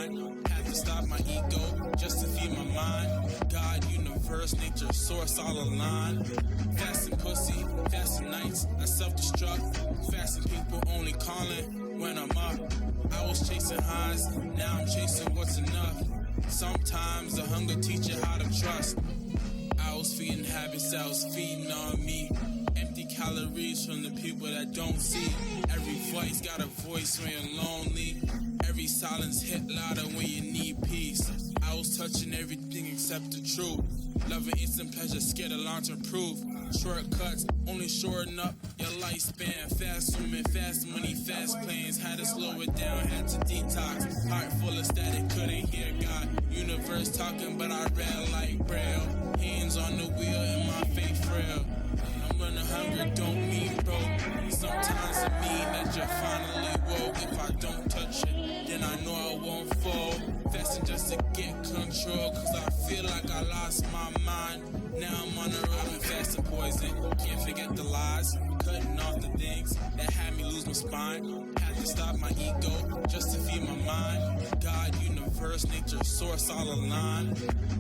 spine. Had to stop my ego just to feed my mind. God, universe, nature, source, all aligned. Fasting pussy, fasting nights, I self-destruct. Fasting people only calling when I'm up. I was chasing highs, now I'm chasing what's enough. Sometimes the hunger teach you how to trust. I was feeding habits that was feeding on me. Empty calories from the people that don't see. Every voice got a voice when you're lonely. Every silence hit louder when you need peace. I was touching everything except the truth. Loving instant pleasure, scared of long-term proof. Shortcuts, only shorten up your lifespan. Fast swimming, fast money, fast planes. Had to slow it down, had to detox. Heart full of static, couldn't hear God. Universe talking, but I read like Braille. Hands on the wheel and my faith frail. I'm running hungry, don't mean broke. Sometimes it mean that you're finally woke. If I don't touch it, then I know I won't fall. Fasting just to get control, cause I feel like I lost my mind. Now I'm on the road, I've been fasting poison. Can't forget the lies, cutting off the things that had me lose my spine. Had to stop my ego just to feed my mind. God, universe, nature, source, all aligned.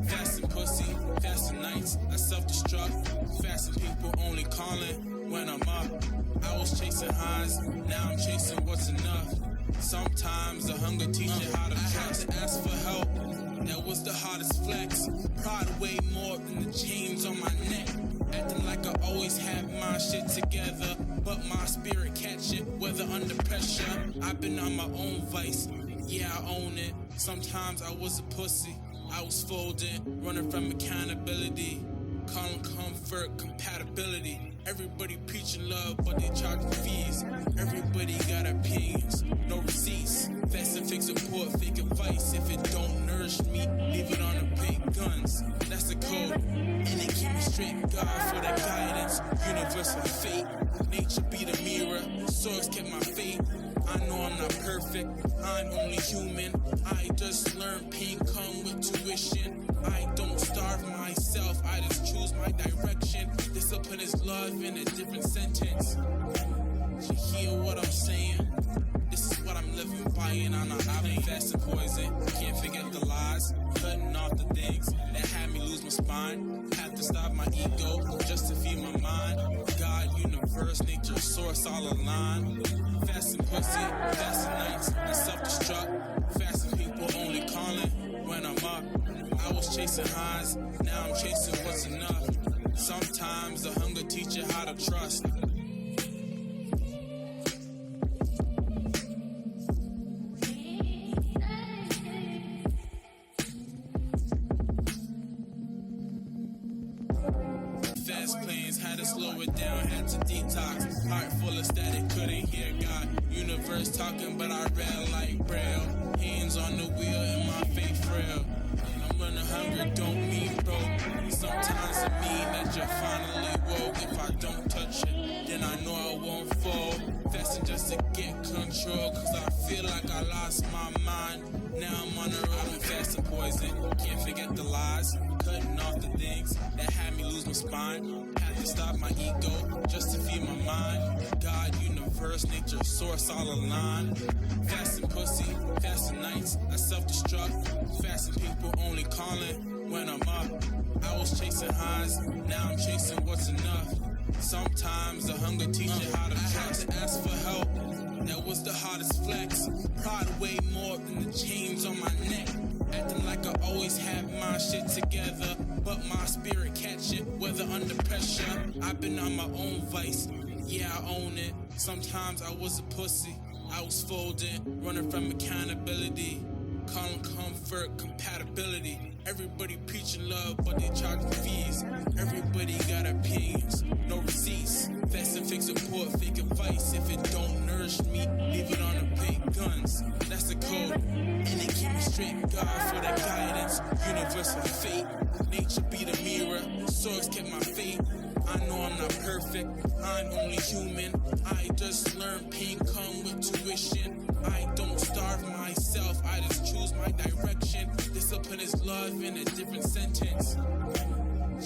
Fasting pussy, fasting nights, I self-destruct. Fasting people only calling when I'm up. I was chasing highs, now I'm chasing what's enough. Sometimes the hunger teach you how to trust. I had to ask for help, that was the hardest flex. Pride way more than the chains on my neck. Acting like I always have my shit together, but my spirit catch it, whether under pressure. I've been on my own vice, yeah I own it. Sometimes I was a pussy, I was folding, running from accountability. Calling comfort, compatibility. Everybody preaching love, but they charging fees. Everybody got opinions, no receipts. FastingFake support, fake advice. If it don't nourish me, leave it on the big guns. That's the code, and it keep me straight. God for the guidance, universal fate. Nature be the mirror, source kept my faith. I know I'm not perfect, I'm only human. I just learn pain come with tuition. I don't starve myself, I just choose my direction. Discipline is love in a different sentence. You hear what I'm saying? This is what I'm living by, and I'm not playing fasting poison. Can't forget the lies, cutting off the things that had me lose my spine. Had to stop my ego just to feed my mind. God, universe, nature, source, all aligned. Fasting pussy, fasting nights, I self-destruct. Fasting people only calling when I'm up. I was chasing highs, now I'm chasing what's enough. Sometimes the hunger teach you how to trust. Fast planes, had to slow it down, had to detox. Heart full of static, couldn't hear God. Universe talking, but I read like Braille. Hands on the wheel and my faith frail. I'm running hungry, don't mean broke. Sometimes it mean that you're finally woke. If I don't touch it, then I know I won't fall. Fasting just to get control, cause I feel like I lost my mind. Now I'm on the road, I've been fasting poison. Can't forget the lies, cutting off the things that had me lose my spine. Had to stop my ego just to feed my mind. God, universe, nature, source, all aligned. Fasting pussy, fasting nights, I self-destruct. Fasting people only calling when I'm up. I was chasing highs, now I'm chasing what's enough. Sometimes the hunger teach you how to trust. I had to ask for help, that was the hardest flex. Pride way more than the chains on my neck. Acting like I always have my shit together, but my spirit catch it, whether under pressure. I've been on my own vice, yeah I own it. Sometimes I was a pussy, I was folding, running from accountability. Calling comfort, compatibility. Everybody preaching love, but they charging fees. Everybody got opinions, no receipts. FastingFake support, fake advice. If it don't nourish me, leave it on the big guns. That's the code, and it keep me straight. God for the guidance, universal fate. Nature be the mirror, source kept my faith. I know I'm not perfect, I'm only human. I just learn pain come with tuition. I don't starve myself, I just choose my direction. Discipline is love in a different sentence.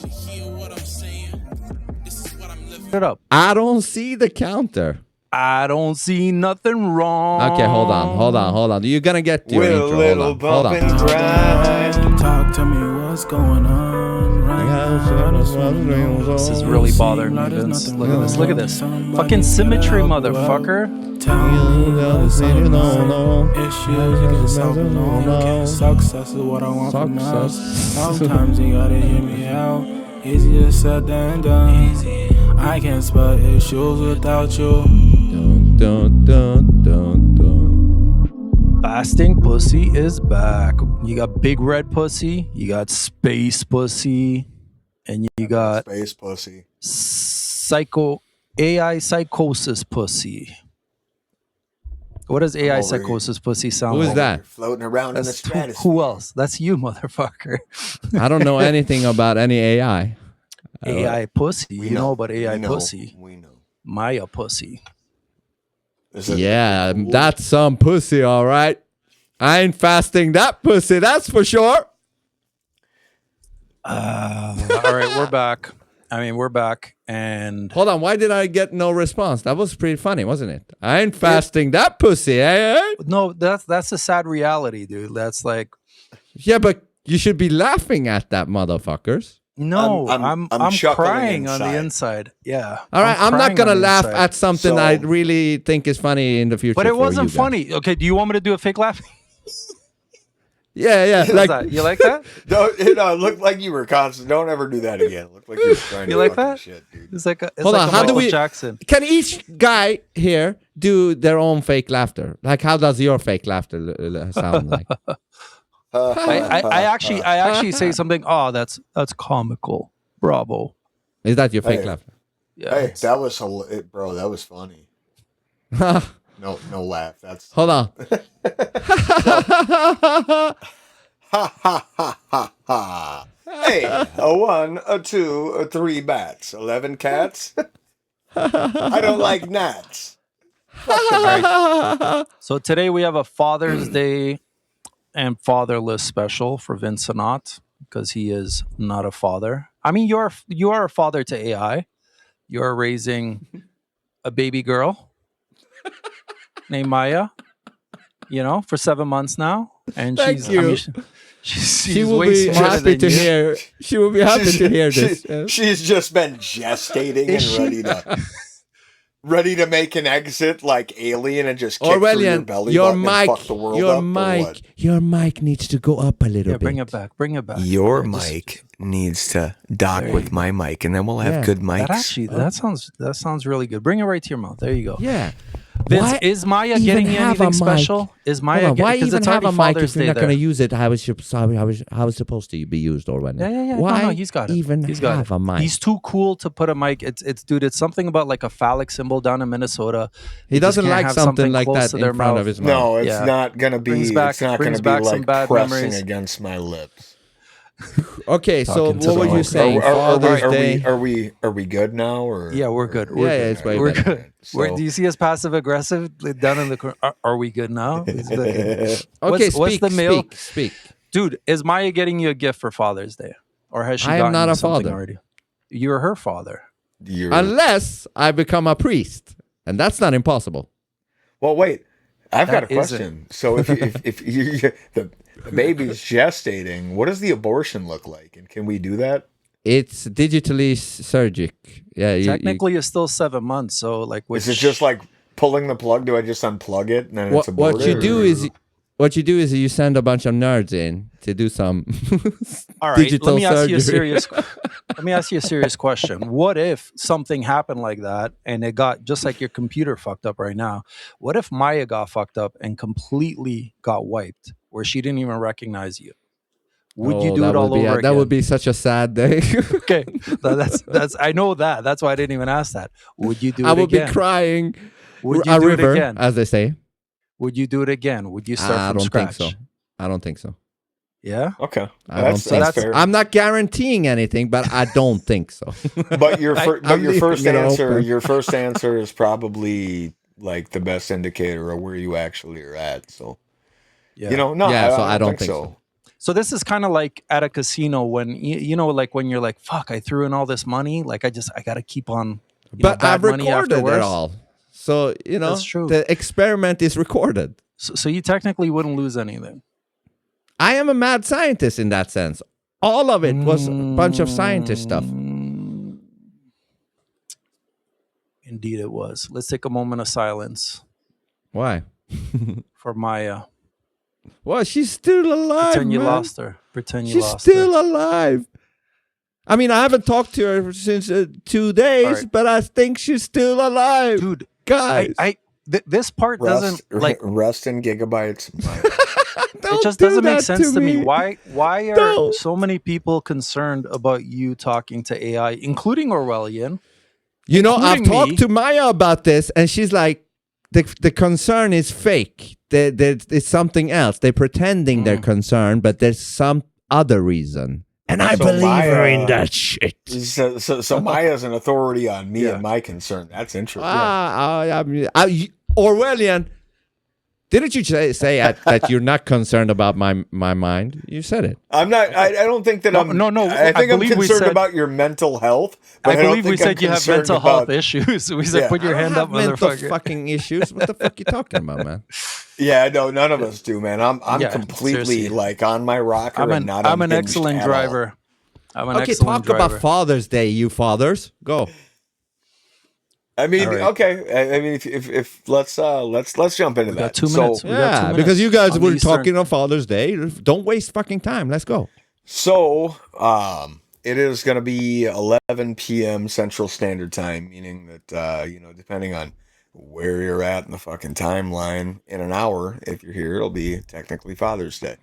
You hear what I'm saying? This is what I'm living. Shut up. I don't see the counter. I don't see nothing wrong. Okay, hold on. You're gonna get to your With a intro. little Hold bump on. and grind. Talk to me, what's going on right now? This is really bothering me, Vince. Look at this. Look at this. Fucking symmetry, motherfucker. Tell me what's going on. Issues you can solve alone. Success is what I want from now. Sometimes you gotta hear me out. Easier said than done. I can't spell issues without you. Fasting pussy is back. You got big red pussy, you got space pussy, and you got Space pussy. AI psychosis pussy. What does AI over psychosis pussy sound Who is like? that? You're floating around in the That's stratosphere. who else? That's you, motherfucker. I don't know anything about any AI. AI pussy. We You know about AI We know. pussy. We know. Maya pussy. Is it Yeah, cool? that's some pussy, all right. I ain't fasting that pussy, that's for sure. All right, we're back. We're back. And Hold on, why did I get no response? That was pretty funny, wasn't it? I ain't fasting that pussy, eh? no, that's a sad reality, dude. That's like, Yeah, but you should be laughing at that, motherfuckers. no, I'm I'm chuckling crying on the inside. inside. Yeah. All right, I'm not crying gonna on the laugh inside. at something So- I really think is funny in the future. But it for wasn't you guys. funny. Okay, do you want me to do a fake laugh? Yeah, How's like that? You like that? It looked like you were constant. Don't ever do that again. It looked like you were trying You to like fucking that? shit, dude. It's like a, Hold on, how do Michael we- Jackson. can each guy here do their own fake laughter? Like, how does your fake laughter sound like? I actually say something. Oh, that's comical. Bravo. Is that your fake Hey. laughter? Yeah. Hey, that was bro. That was funny. No laugh. That's Hold on. ha ha ha ha ha. Hey, a 1, a 2, a 3 bats, 11 cats. I don't like gnats. So today we have a Father's Day and Fatherless special for Vince Not because he is not a father. I mean, you are a father to AI. You are raising a baby girl named Maya. For 7 months now, and Thank she's. you. She's will way be smarter happy than to you. hear. She will be happy to hear this. She's just been gestating Is and she? ready to make an exit like Alien and just kick through your Orwellian, belly your button mic, and fuck the world up. Or what? your mic needs to go up a little Yeah, bit. bring it back. Bring it back. Your Yeah, just- mic needs to dock There with you my mic, and then we'll have Yeah. good mics. That sounds really good. Bring it right to your mouth. There you go. Yeah. Vince, Why is Maya even getting you have a anything mic? special? Is Hold Maya on, why because even it's have already a mic Father's if you're Day not going to there. use it? How is supposed to be used, Orwellian? Yeah. Why No, he's got it. even He's got have it. a mic? He's too cool to put a mic. It's dude. It's something about like a phallic symbol down in Minnesota. He just doesn't can't like have something like close that to in their front mouth. of his mouth. No, it's Yeah. not gonna be. Brings back It's not gonna be some like bad pressing memories. against my lips. Okay, so Talking to what the were you mic. saying? Are Father's Day. we good now? Or Yeah, we're good. or- We're Yeah, good. it's way We're better. good. So- Do you see us passive aggressive down in the corner? Are we good now? It's good. Okay, what's the mail? speak. Dude, is Maya getting you a gift for Father's Day, or has she I am gotten not you a something father. already? You're her father. You're- Unless I become a priest, and that's not impossible. well, wait. I've got a That isn't. question. So if the baby's gestating, what does the abortion look like? And can we do that? It's digitally surgic. Yeah, Technically, it's still 7 months. So, like, Is it just like pulling the plug? Do I just unplug it and then it's what aborted? you do or- is you send a bunch of nerds in to do some all right? digital Let me ask you a surgery. let me ask you a serious question. What if something happened like that and it got just like your computer fucked up right now? What if Maya got fucked up and completely got wiped, where she didn't even recognize you? Would you do it all over again? That would be such a sad day. Okay, that's I know that. That's why I didn't even ask that. Would you do it I would again? be crying Would you a do river, it again? as they say. Would you do it again? Would you start I from don't scratch? think so. I don't think so. Yeah. Okay, I don't think that's so. fair. I'm not guaranteeing anything, but I don't think so. But your I'm your first leaving it answer, open. your first answer is probably like the best indicator of where you actually are at. So Yeah. no, Yeah, so I don't think so. So this is kind of like at a casino when like when you're like, fuck, I threw in all this money, like I got to keep on. But bad I've money recorded afterwards. it all. So, you know, That's true. the experiment is recorded. So you technically wouldn't lose anything. I am a mad scientist in that sense. All of it was a bunch of scientist stuff. Indeed it was. Let's take a moment of silence Why? for Maya. Well, she's still alive, Pretend you man. lost her. Pretend you She's lost still her. alive. I mean, I haven't talked to her since 2 days, All right. but I think she's still alive. Dude, guys. This part doesn't like rest in gigabytes. it just doesn't make sense to me. Why are No. so many people concerned about you talking to AI, including Orwellian? You know, I've including me. talked to Maya about this, and she's like, the concern is fake. It's something else. They're pretending they're concerned, but there's some other reason. And I believe her in that shit. So Maya's an authority on me and my concern. That's interesting. Orwellian, didn't you say that you're not concerned about my mind? You said it. I'm not. I don't think that I'm. No. I think I'm concerned about your mental health. But I believe we think I'm said you have concerned mental health about- issues. We said Yeah. put your hand up, mental motherfucker. fucking issues. What the fuck you talking about, man? Yeah, no, none of us do, man. I'm Yeah, completely seriously. like on my rocker and not. I'm an unhinged excellent at all. driver. I'm an Okay, excellent talk driver. about Father's Day, you fathers. Go. I mean, All right. okay. I mean, if let's jump into We that. got 2 minutes. We got 2 Yeah, minutes because you guys on were Eastern. talking on Father's Day. Don't waste fucking time. Let's go. So, it is going to be 11 p.m. Central Standard Time, meaning that depending on where you're at in the fucking timeline, in an hour, if you're here, it'll be technically Father's Day.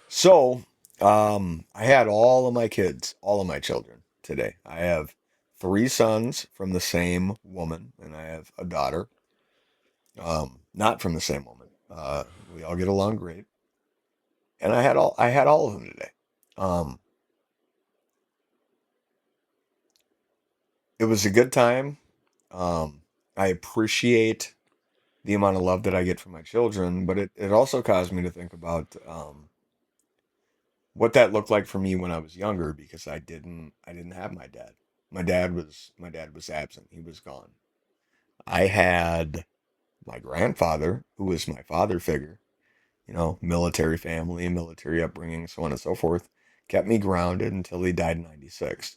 So, I had all of my kids, all of my children today. I have 3 sons from the same woman, and I have a daughter, not from the same woman. We all get along great, and I had all of them today. It was a good time. I appreciate the amount of love that I get from my children, but it also caused me to think about what that looked like for me when I was younger, because I didn't have my dad. My dad was absent. He was gone. I had my grandfather, who was my father figure, military family, military upbringing, so on and so forth, kept me grounded until he died in 96.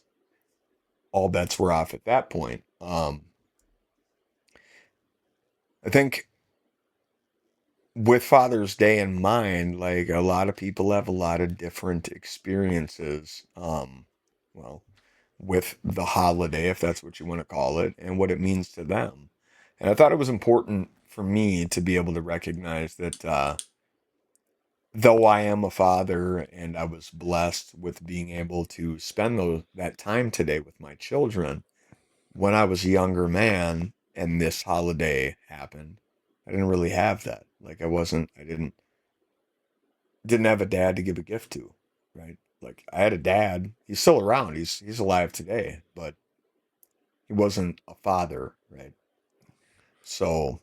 All bets were off at that point. I think with Father's Day in mind, like, a lot of people have a lot of different experiences, with the holiday, if that's what you want to call it, and what it means to them. And I thought it was important for me to be able to recognize that, though I am a father and I was blessed with being able to spend that time today with my children, when I was a younger man and this holiday happened, I didn't really have that. Like, I didn't have a dad to give a gift to, right? Like, I had a dad. He's still around. He's alive today, but he wasn't a father, right? So,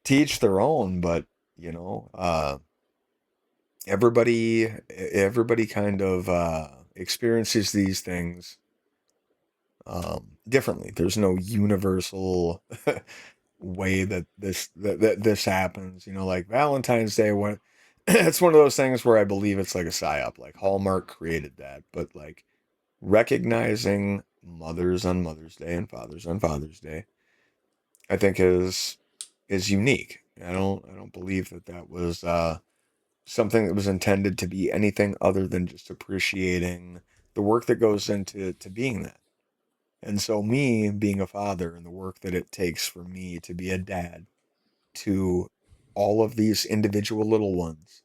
to each their own, but everybody kind of experiences these things differently. There's no universal way that this happens. Like Valentine's Day, when it's one of those things where I believe it's like a psyop. Like, Hallmark created that, but like recognizing mothers on Mother's Day and fathers on Father's Day, I think is unique. I don't believe that was something that was intended to be anything other than just appreciating the work that goes into being that. And so, me being a father and the work that it takes for me to be a dad to all of these individual little ones,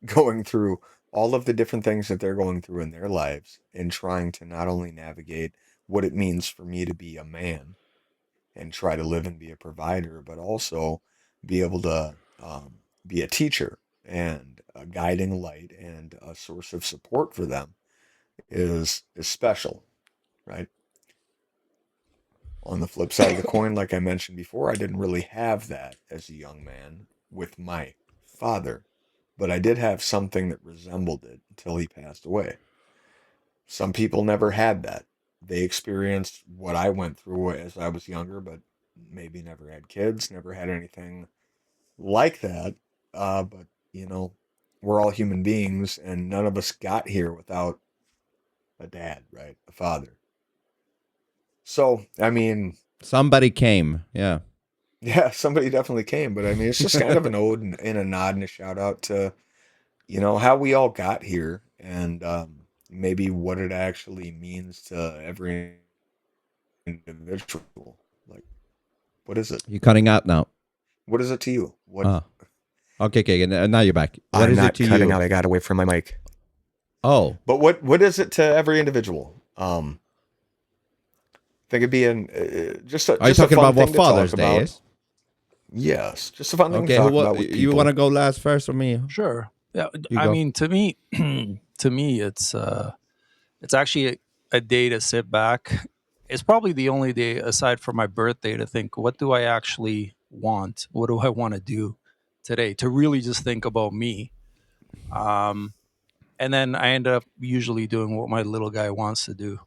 going through all of the different things that they're going through in their lives, and trying to not only navigate what it means for me to be a man and try to live and be a provider, but also be able to be a teacher and a guiding light and a source of support for them is special, right? On the flip side of the coin, like I mentioned before, I didn't really have that as a young man with my father, but I did have something that resembled it until he passed away. Some people never had that. They experienced what I went through as I was younger, but maybe never had kids, never had anything like that. But you know, we're all human beings, and none of us got here without a dad, right? A father. So, I mean, Somebody came. Yeah. yeah, somebody definitely came, but I mean, it's just kind of an ode and a nod and a shout out to, you know, how we all got here and maybe what it actually means to every individual. Like, what is it? You're cutting out now. What is it to you? What? Oh. Okay. Now you're back. What I'm is not it to cutting you? out. I got away from my mic. Oh. But what is it to every individual? I think it'd be just a Are you just a talking fun about what thing to talk Father's Day about. is? Yes, just a fun thing to Okay. talk about with You people. want to go last first or me? Sure. Yeah. You I go. mean, to me, it's actually a day to sit back. It's probably the only day aside from my birthday to think, what do I actually want? What do I want to do today? To really just think about me. And then I end up usually doing what my little guy wants to do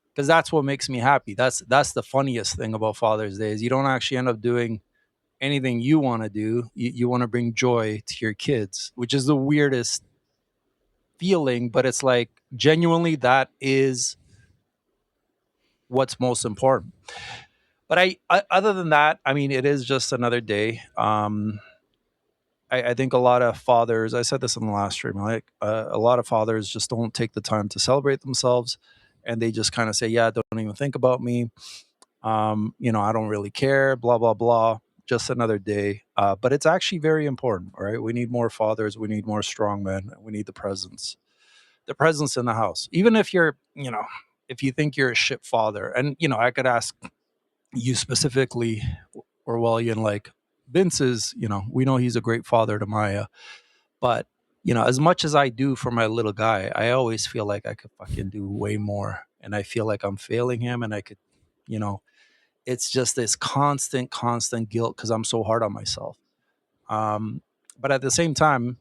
because that's what makes me happy. That's the funniest thing about Father's Day is you don't actually end up doing anything you want to do. You want to bring joy to your kids, which is the weirdest feeling, but it's like genuinely that is what's most important. But I other than that, I mean, it is just another day. I think a lot of fathers, I said this in the last stream, like a lot of fathers just don't take the time to celebrate themselves, and they just kind of say, "Yeah, don't even think about me. I don't really care." Blah blah blah. Just another day. But it's actually very important. Right? We need more fathers. We need more strong men. We need the presence in the house. Even if you're, if you think you're a shit father, and I could ask you specifically, Orwellian, like Vince is, we know he's a great father to Maya, but as much as I do for my little guy, I always feel like I could fucking do way more, and I feel like I'm failing him, and I could, you know, it's just this constant guilt because I'm so hard on myself. But at the same time,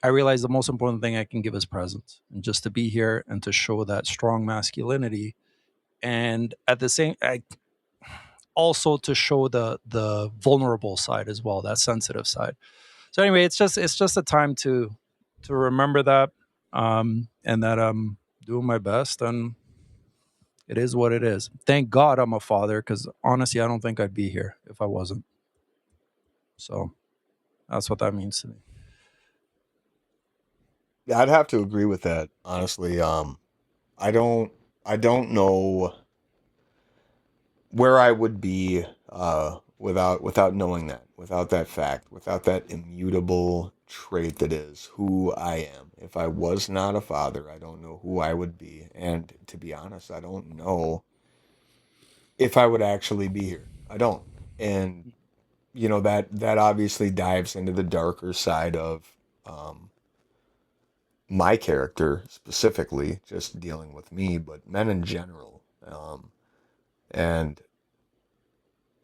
I realize the most important thing I can give is presence and just to be here and to show that strong masculinity. And at the same, also to show the vulnerable side as well, that sensitive side. So anyway, it's just a time to remember that, and that I'm doing my best, and it is what it is. Thank God I'm a father, because honestly, I don't think I'd be here if I wasn't. So that's what that means to me. Yeah, I'd have to agree with that, honestly. I don't I don't know where I would be without knowing that, without that fact, without that immutable trait that is who I am. If I was not a father, I don't know who I would be. And to be honest, I don't know if I would actually be here. I don't. And that obviously dives into the darker side of my character specifically, just dealing with me, but men in general. And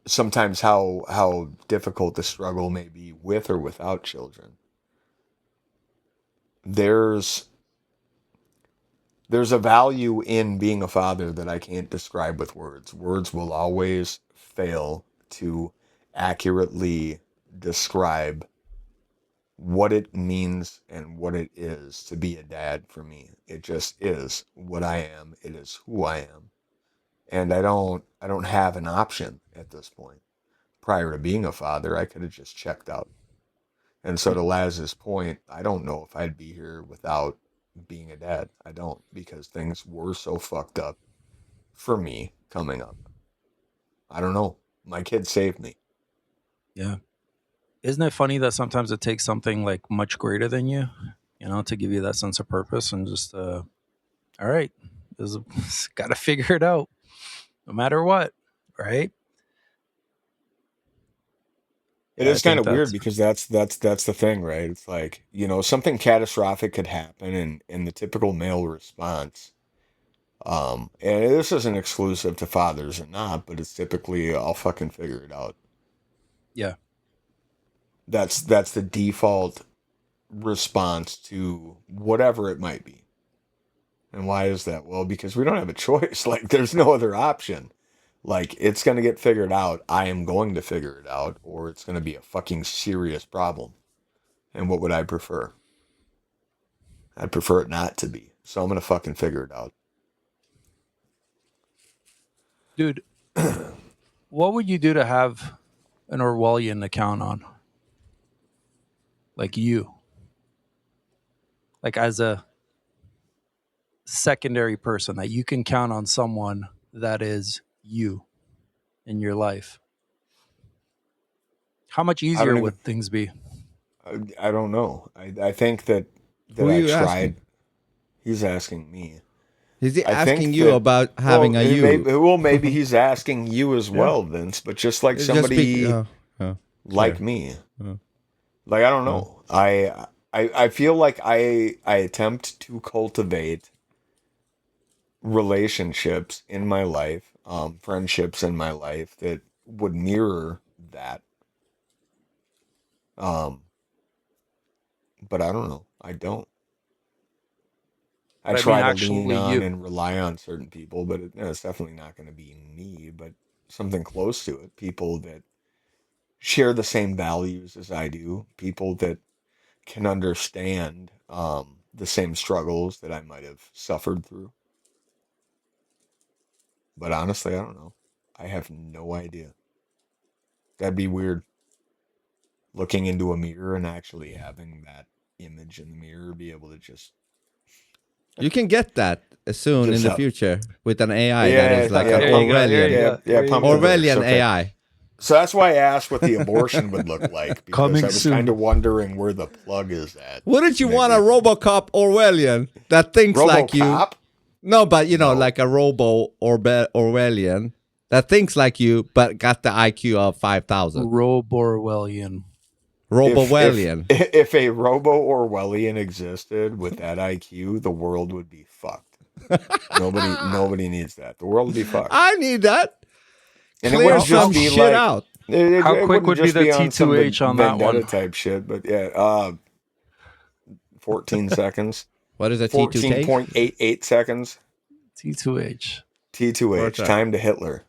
sometimes how difficult the struggle may be with or without children. There's there's a value in being a father that I can't describe with words. Words will always fail to accurately describe what it means and what it is to be a dad for me. It just is what I am. It is who I am. And I don't have an option at this point. Prior to being a father, I could have just checked out. And so to Laz's point, I don't know if I'd be here without being a dad. I don't, because things were so fucked up for me coming up. I don't know. My kid saved me. Yeah. Isn't it funny that sometimes it takes something like much greater than you, to give you that sense of purpose and just, all right, got to figure it out no matter what, right? It Yeah, I is kind think of weird that's, because that's the thing, right? It's like, something catastrophic could happen in the typical male response. And this isn't exclusive to fathers or not, but it's typically I'll fucking figure it out. yeah. That's the default response to whatever it might be. And why is that? Well, because we don't have a choice. Like there's no other option. Like, it's going to get figured out. I am going to figure it out, or it's going to be a fucking serious problem. And what would I prefer? I'd prefer it not to be. So I'm going to fucking figure it out. Dude, what would you do to have an Orwellian account on? Like you. Like as a secondary person that you can count on someone that is you in your life. How much easier would things be? I don't know. I think that Who are I you tried. asking? He's asking me. Is he I asking think you that- about having a you? Maybe he's asking you as well, Vince. But just like Just somebody like sorry. me, Oh. like I don't know. I feel like I attempt to cultivate relationships in my life, friendships in my life that would mirror that. But I don't know. I don't. I But I try mean, to actually lean on you. and rely on certain people, but it's definitely not going to be me, but something close to it. People that share the same values as I do. People that can understand the same struggles that I might have suffered through. But honestly, I don't know. I have no idea. That'd be weird. Looking into a mirror and actually having that image in the mirror, be able to just... You can get that soon Just in the up. future with an AI Yeah, that is like yeah, an there you go, there you Orwellian, go. pump the brakes, Orwellian okay. AI. So that's why I asked what the abortion would look like, because Coming I was soon. kind of wondering where the plug is at. Wouldn't you want a Maybe. RoboCop Orwellian that thinks like you? RoboCop? No, but you know, No. like a Orwellian that thinks like you, but got the IQ of 5,000. Robo-Orwellian. Robowellian. If a Robo-Orwellian existed with that IQ, the world would be fucked. Nobody needs that. The world would be fucked. I need that. And it Clear wouldn't some just be shit like, out. How quick wouldn't would be just the on some T2H on that vendetta one? type shit, but yeah, 14 seconds. What is a T2K? 14.88 seconds. T2H. T2H, What's that? time to Hitler.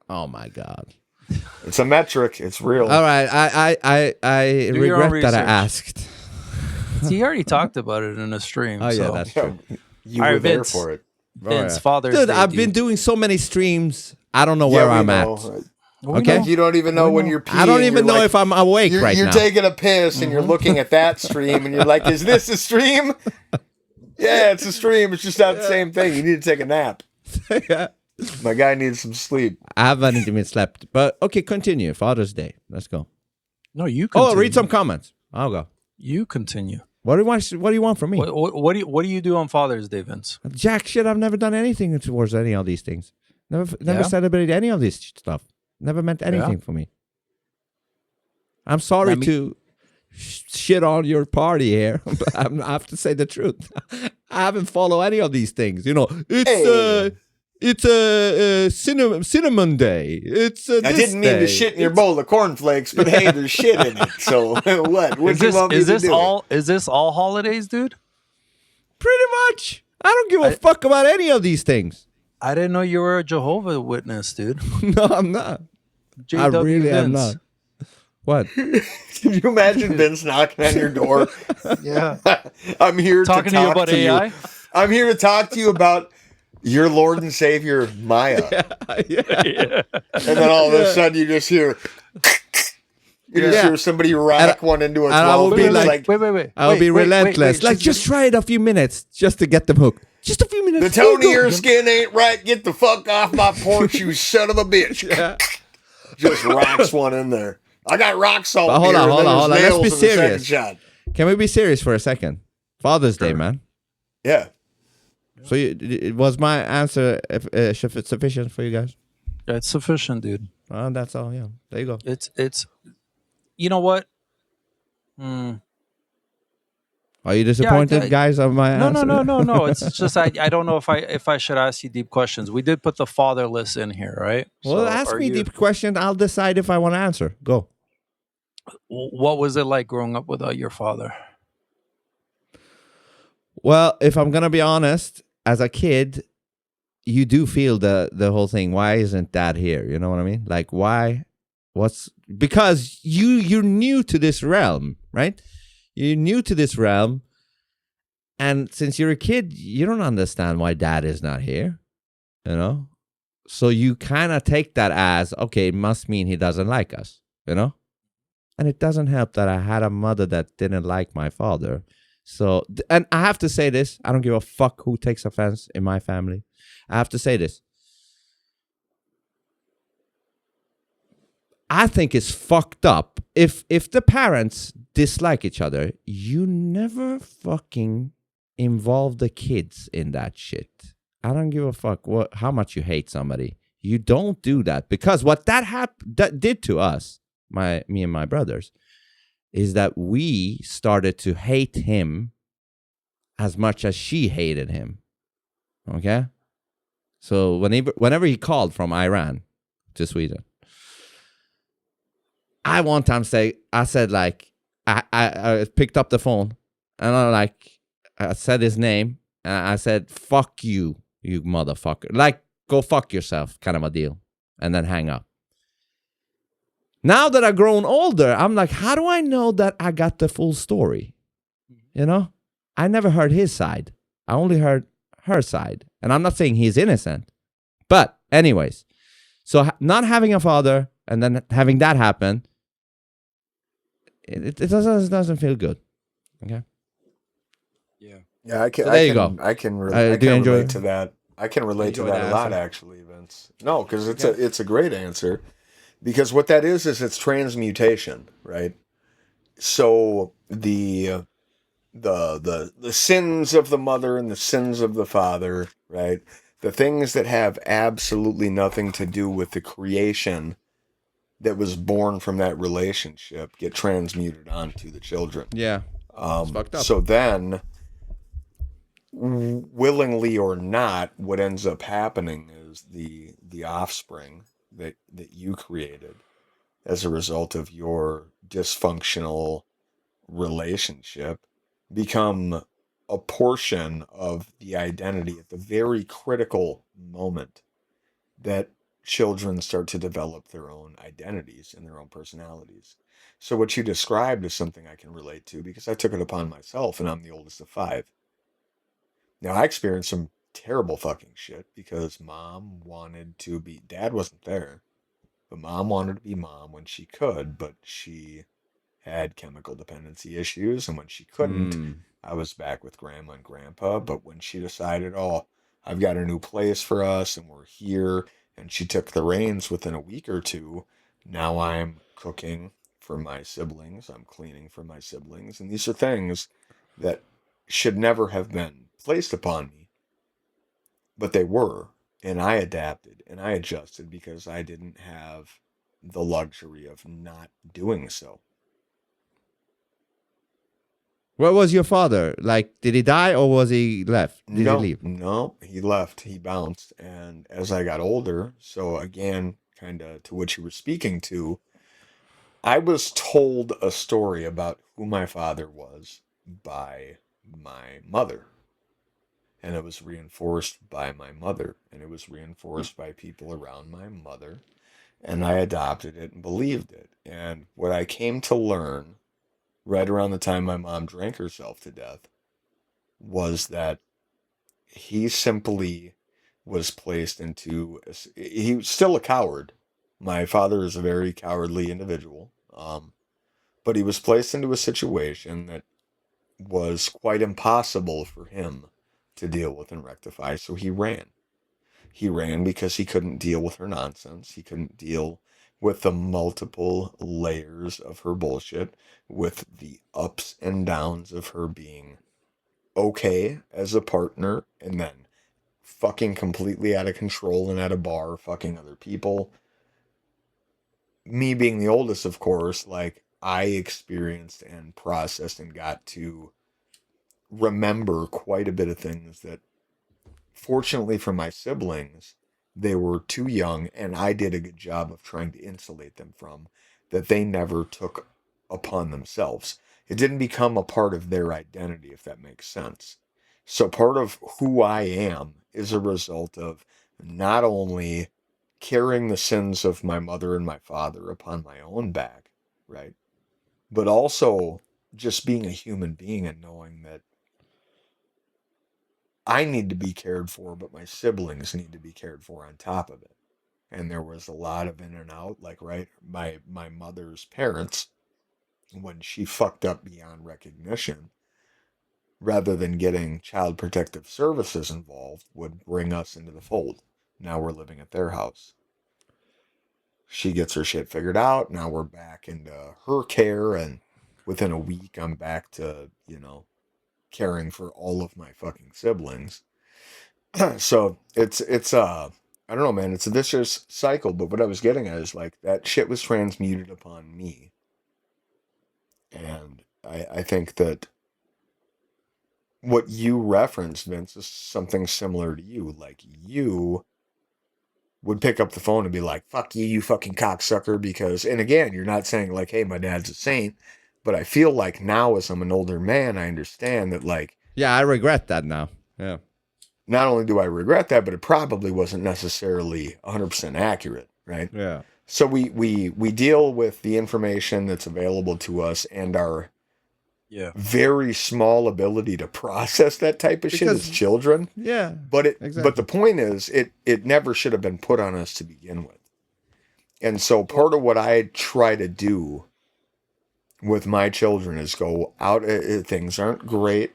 Oh my god. It's a metric. It's real. All right, I Do your own regret that I research. asked. He already talked about it in a stream. Oh yeah, so. that's Yeah, true. you All were right, there Vince. for it. Vince, All right. Father's Dude, Day, I've been doing so many streams. I don't know where we I'm know. at. We Okay. know. You don't even know We when know. you're peeing. I don't even You're know like- if I'm awake you're, right you're now. taking a piss and you're looking at that stream and you're like, is this a stream? Yeah, it's a stream. It's just not the same thing. You need to take a nap. Yeah. My guy needs some sleep. I haven't even slept. But okay, continue. Father's Day. Let's go. No, you continue. Oh, read some comments. I'll go. You continue. What do you want from me? What do you do on Father's Day, Vince? Jack shit, I've never done anything towards any of these things. Never Yeah? celebrated any of this stuff. Never meant anything Yeah? for me. I'm sorry to shit on your party here, but I have to say the truth. I haven't followed any of these things. You know, it's a cinnamon day. It's I didn't mean to shit in your bowl of cornflakes, but hey, there's shit in it. So what? What do you want me to do? Is this all holidays, dude? Pretty much. I don't give a fuck about any of these things. I didn't know you were a Jehovah Witness, dude. No, I'm not. JW I really am Vince. not. What? Can you imagine Vince knocking on your door? Yeah. I'm here Talking to you about AI? I'm here to talk to you about your Lord and Savior, Maya. Yeah. And then all of a sudden you just hear... You just hear somebody rack one into a 12. I will be and it's like- Wait. I will be relentless. wait. Like, just try it a few minutes just to get them hooked. Just a few the minutes. tone of your skin ain't right. Get the fuck off my porch, you son of a bitch. Yeah. Just rocks one in there. I got rock salt But hold here, on, and hold then on. there's Let's nails be in the second serious. shot. Can we be serious for a second? Father's Day, man. Yeah. So was my answer sufficient for you guys? Yeah, it's sufficient, dude. That's all. Yeah. There you go. It's you know what? Are you disappointed, I- guys, on my answer? No. It's just I don't know if I should ask you deep questions. We did put the fatherless in here, right? Well, So ask are me you- deep question. I'll decide if I want to answer. Go. What was it like growing up without your father? Well, if I'm gonna be honest, as a kid, you do feel the whole thing. Why isn't Dad here? You know what I mean? Like, why? Because you're new to this realm, right? You're new to this realm, and since you're a kid, you don't understand why Dad is not here. You know, so you kind of take that as, okay, it must mean he doesn't like us. You know, and it doesn't help that I had a mother that didn't like my father. So, and I have to say this, I don't give a fuck who takes offense in my family. I have to say this. I think it's fucked up. If the parents dislike each other, you never fucking involve the kids in that shit. I don't give a fuck how much you hate somebody. You don't do that, because what that did to us, me and my brothers, is that we started to hate him as much as she hated him. Okay? So whenever he called from Iran to Sweden, I one time I said like, I picked up the phone and I said his name and I said, fuck you, you motherfucker. Like, go fuck yourself kind of a deal. And then hang up. Now that I've grown older, I'm like, how do I know that I got the full story? You know? I never heard his side. I only heard her side. And I'm not saying he's innocent. But anyways, so not having a father and then having that happen, it doesn't feel good. Okay? Yeah, I can. So there you go. go. I can relate to that. I can relate to enjoy that the a lot, answer? actually, Vince. No, because it's a great answer. Because what that is it's transmutation, right? So the sins of the mother and the sins of the father, right? The things that have absolutely nothing to do with the creation that was born from that relationship get transmuted onto the children. Yeah. It's fucked up. So then, willingly or not, what ends up happening is the offspring that you created as a result of your dysfunctional relationship become a portion of the identity at the very critical moment that children start to develop their own identities and their own personalities. So what you described is something I can relate to because I took it upon myself, and I'm the oldest of 5. Now, I experienced some terrible fucking shit because mom wanted to be, dad wasn't there, but mom wanted to be mom when she could, but she had chemical dependency issues, and when she couldn't, I was back with grandma and grandpa. But when she decided, oh, I've got a new place for us and we're here, and she took the reins within a week or two, now I'm cooking for my siblings, I'm cleaning for my siblings, and these are things that should never have been placed upon me, but they were, and I adapted and I adjusted because I didn't have the luxury of not doing so. Where was your father? Like, did he die or was he left? Did he leave? No, he left. He bounced. And as I got older, so again, kind of to what you were speaking to, I was told a story about who my father was by my mother. And it was reinforced by my mother. And it was reinforced by people around my mother. And I adopted it and believed it. And what I came to learn right around the time my mom drank herself to death was that he simply was placed into, he was still a coward. My father is a very cowardly individual, but he was placed into a situation that was quite impossible for him to deal with and rectify, so he ran. He ran because he couldn't deal with her nonsense. He couldn't deal with the multiple layers of her bullshit, with the ups and downs of her being okay as a partner and then fucking completely out of control and at a bar fucking other people. Me being the oldest, of course, like, I experienced and processed and got to remember quite a bit of things that, fortunately for my siblings, they were too young, and I did a good job of trying to insulate them from, that they never took upon themselves. It didn't become a part of their identity, if that makes sense. So part of who I am is a result of not only carrying the sins of my mother and my father upon my own back, right? But also just being a human being and knowing that I need to be cared for, but my siblings need to be cared for on top of it. And there was a lot of in and out, like, right, my mother's parents, when she fucked up beyond recognition, rather than getting Child Protective Services involved, would bring us into the fold. Now we're living at their house. She gets her shit figured out. Now we're back into her care, and within a week, I'm back to, caring for all of my fucking siblings. So it's I don't know, man, it's a vicious cycle, but what I was getting at is like that shit was transmuted upon me. And I think that what you referenced, Vince, is something similar to you. Like, you would pick up the phone and be like, fuck you, you fucking cocksucker, because, and again, you're not saying like, hey, my dad's a saint, but I feel like now as I'm an older man, I understand that, like, Yeah, I regret that now. Yeah. not only do I regret that, but it probably wasn't necessarily 100% accurate, right? Yeah. So we deal with the information that's available to us and our very small ability to process that type of shit as children. Yeah. But the point is, it never should have been put on us to begin with. And so part of what I try to do with my children is go out. Things aren't great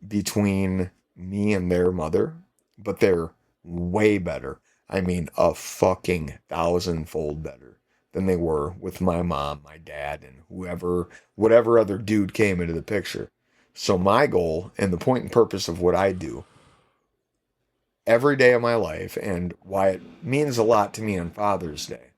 between me and their mother, but they're way better. I mean, a fucking 1,000-fold better than they were with my mom, my dad, and whatever other dude came into the picture. So my goal and the point and purpose of what I do every day of my life, and why it means a lot to me on Father's Day,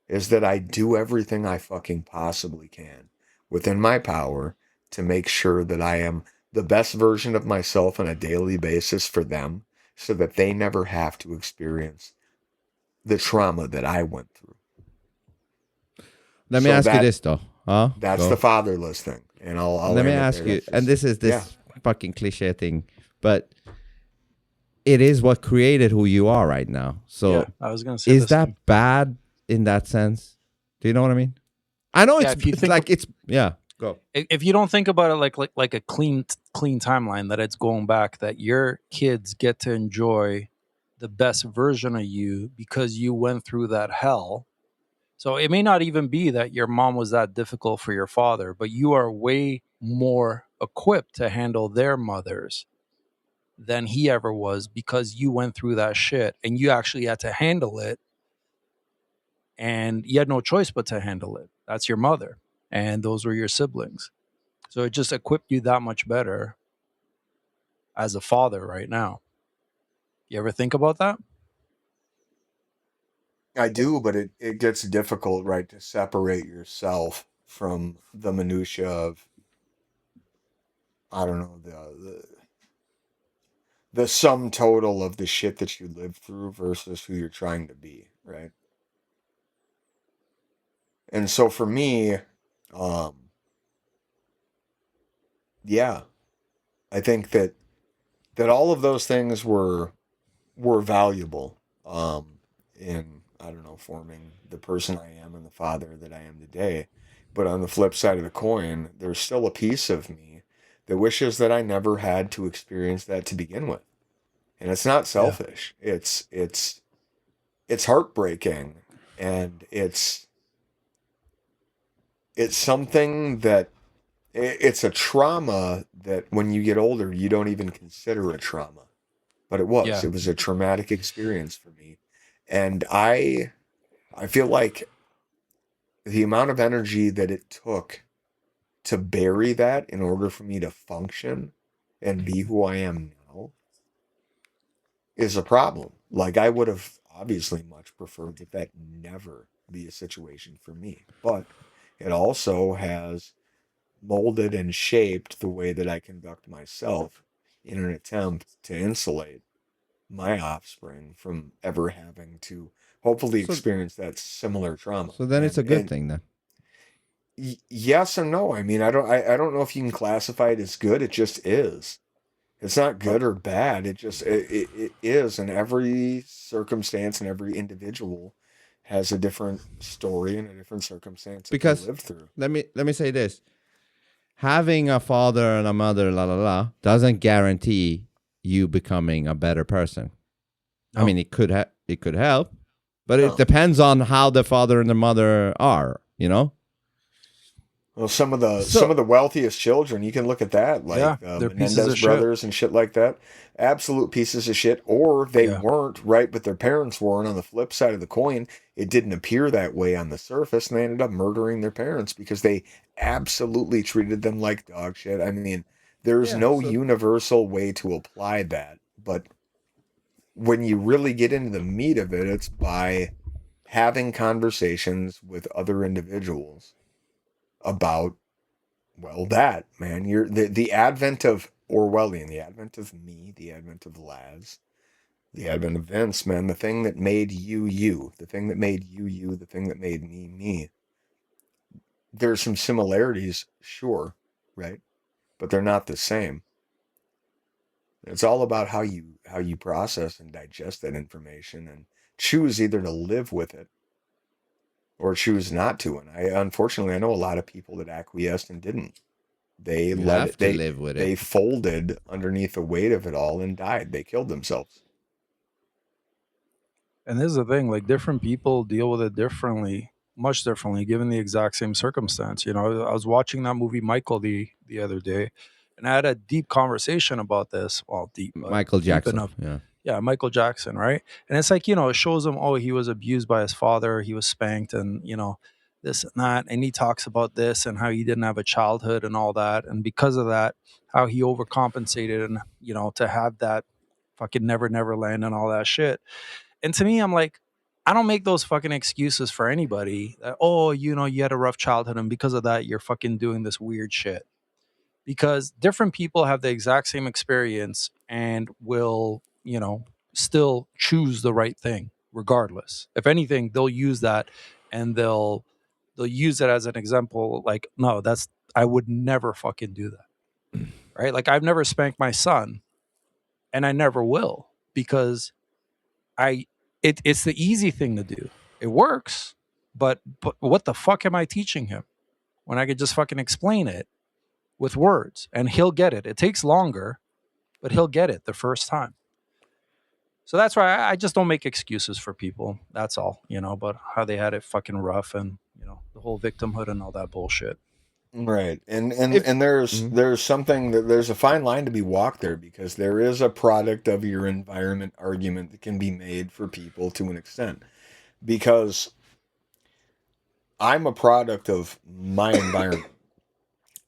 is that I do everything I fucking possibly can within my power to make sure that I am the best version of myself on a daily basis for them, so that they never have to experience the trauma that I went through. Let me ask you this though. That's the fatherless thing. And I'll let me ask you, and this is fucking cliche thing, but it is what created who you are right now. So I was gonna say, is that bad in that sense? Do you know what I mean? I know it's like it's Go. If you don't think about it like a clean timeline, that it's going back, that your kids get to enjoy the best version of you because you went through that hell. So it may not even be that your mom was that difficult for your father, but you are way more equipped to handle their mothers than he ever was, because you went through that shit and you actually had to handle it, and you had no choice but to handle it. That's your mother, and those were your siblings. So it just equipped you that much better as a father right now. You ever think about that? I do, but it gets difficult, right, to separate yourself from the minutia of, I don't know, the sum total of the shit that you lived through versus who you're trying to be, right? And so for me, I think that all of those things were valuable in, I don't know, forming the person I am and the father that I am today. But on the flip side of the coin, there's still a piece of me that wishes that I never had to experience that to begin with. And it's not selfish. Yeah. It's heartbreaking, and it's something that, it's a trauma that when you get older, you don't even consider a trauma. But it was. Yeah. It was a traumatic experience for me. And I feel like the amount of energy that it took to bury that in order for me to function and be who I am now is a problem. Like, I would have obviously much preferred that never be a situation for me. But it also has molded and shaped the way that I conduct myself in an attempt to insulate my offspring from ever having to hopefully experience that similar trauma. So then it's a good thing then. Yes and no. I mean, I don't know if you can classify it as good. It just is. It's not good or bad. It is, and every circumstance and every individual has a different story and a different circumstance that they Because live through. let me say this: having a father and a mother, doesn't guarantee you becoming a better person. I No. mean, it could help, but No. it depends on how the father and the mother are. You know. Well, some of the wealthiest children, you can look at that, like Yeah, they're pieces Menendez of shit. brothers and shit like that. Absolute pieces of shit, or they Yeah. weren't, right, but their parents were. And on the flip side of the coin, it didn't appear that way on the surface, and they ended up murdering their parents because they absolutely treated them like dog shit. I mean, there's Yeah, no so- universal way to apply that, but when you really get into the meat of it, it's by having conversations with other individuals about, well, that, man, you're the advent of Orwellian, the advent of me, the advent of Laz, the advent of Vince, man, the thing that made you you, the thing that made you you, the thing that made me me. There's some similarities, sure, right? But they're not the same. It's all about how you process and digest that information and choose either to live with it or choose not to. And unfortunately, I know a lot of people that acquiesced and didn't. They You let have it. to live with They it. folded underneath the weight of it all and died. They killed themselves. And this is the thing, like different people deal with it differently, much differently, given the exact same circumstance. You know, I was watching that movie Michael the other day, and I had a deep conversation about this. Well, deep, but Michael deep Jackson. enough. Yeah. Yeah, Michael Jackson, right? And it's like, you know, it shows him, oh, he was abused by his father, he was spanked, and you know, this and that. And he talks about this and how he didn't have a childhood and all that. And because of that, how he overcompensated and, you know, to have that fucking never land and all that shit. And to me, I'm like, I don't make those fucking excuses for anybody. That, oh, you know, you had a rough childhood, and because of that, you're fucking doing this weird shit. Because different people have the exact same experience and will, you know, still choose the right thing regardless. If anything, they'll use that and they'll use it as an example. Like, no, that's I would never fucking do that. Right? Like I've never spanked my son, and I never will because I it's the easy thing to do. It works, but what the fuck am I teaching him when I could just fucking explain it with words and he'll get it. It takes longer, but he'll get it the first time. So that's why I just don't make excuses for people. That's all, you know, but how they had it fucking rough and, you know, the whole victimhood and all that bullshit. Right. And If- there's something that there's a fine line to be walked there, because there is a product of your environment argument that can be made for people to an extent. Because I'm a product of my environment.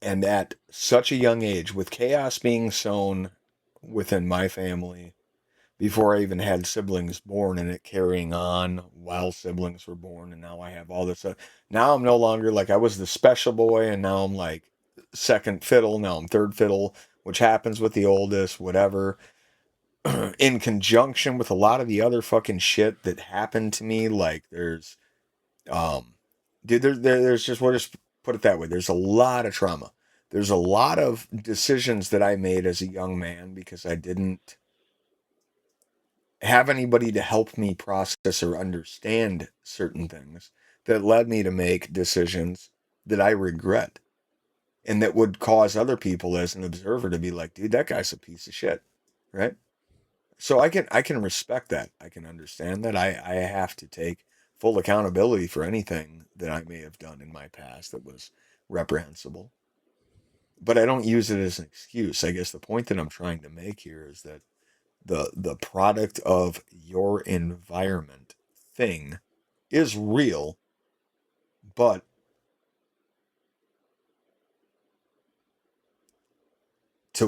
And at such a young age, with chaos being sown within my family before I even had siblings born, and it carrying on while siblings were born, and now I have all this. Now I'm no longer like I was the special boy, and now I'm like second fiddle. Now I'm third fiddle, which happens with the oldest, whatever. In conjunction with a lot of the other fucking shit that happened to me, like um, dude, there's just, we'll just put it that way. There's a lot of trauma. There's a lot of decisions that I made as a young man because I didn't have anybody to help me process or understand certain things that led me to make decisions that I regret and that would cause other people as an observer to be like, dude, that guy's a piece of shit. Right? So I can respect that. I can understand that. I have to take full accountability for anything that I may have done in my past that was reprehensible. But I don't use it as an excuse. I guess the point that I'm trying to make here is that the product of your environment thing is real, but to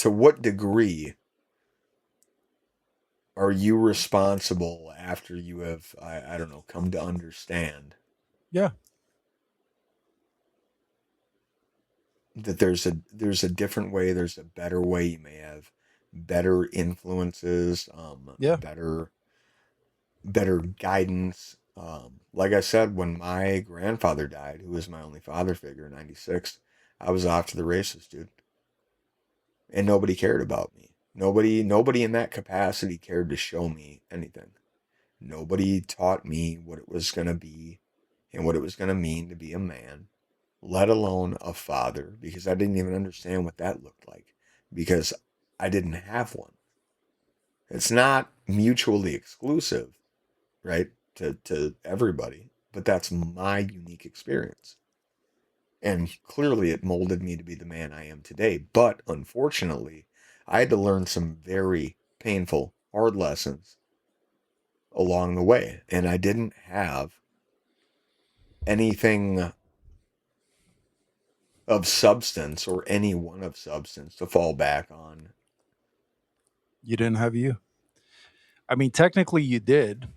what degree are you responsible after you have, I don't know, come to understand Yeah. that there's a different way, there's a better way, you may have better influences, Yeah. better guidance. Like I said, when my grandfather died, who was my only father figure in '96, I was off to the races, dude. and nobody cared about me. Nobody in that capacity cared to show me anything. Nobody taught me what it was going to be and what it was going to mean to be a man, let alone a father, because I didn't even understand what that looked like, because I didn't have one. It's not mutually exclusive, right, to everybody, but that's my unique experience. And clearly it molded me to be the man I am today. But unfortunately, I had to learn some very painful, hard lessons along the way. And I didn't have anything of substance or anyone of substance to fall back on. You didn't have you. I mean, technically you did.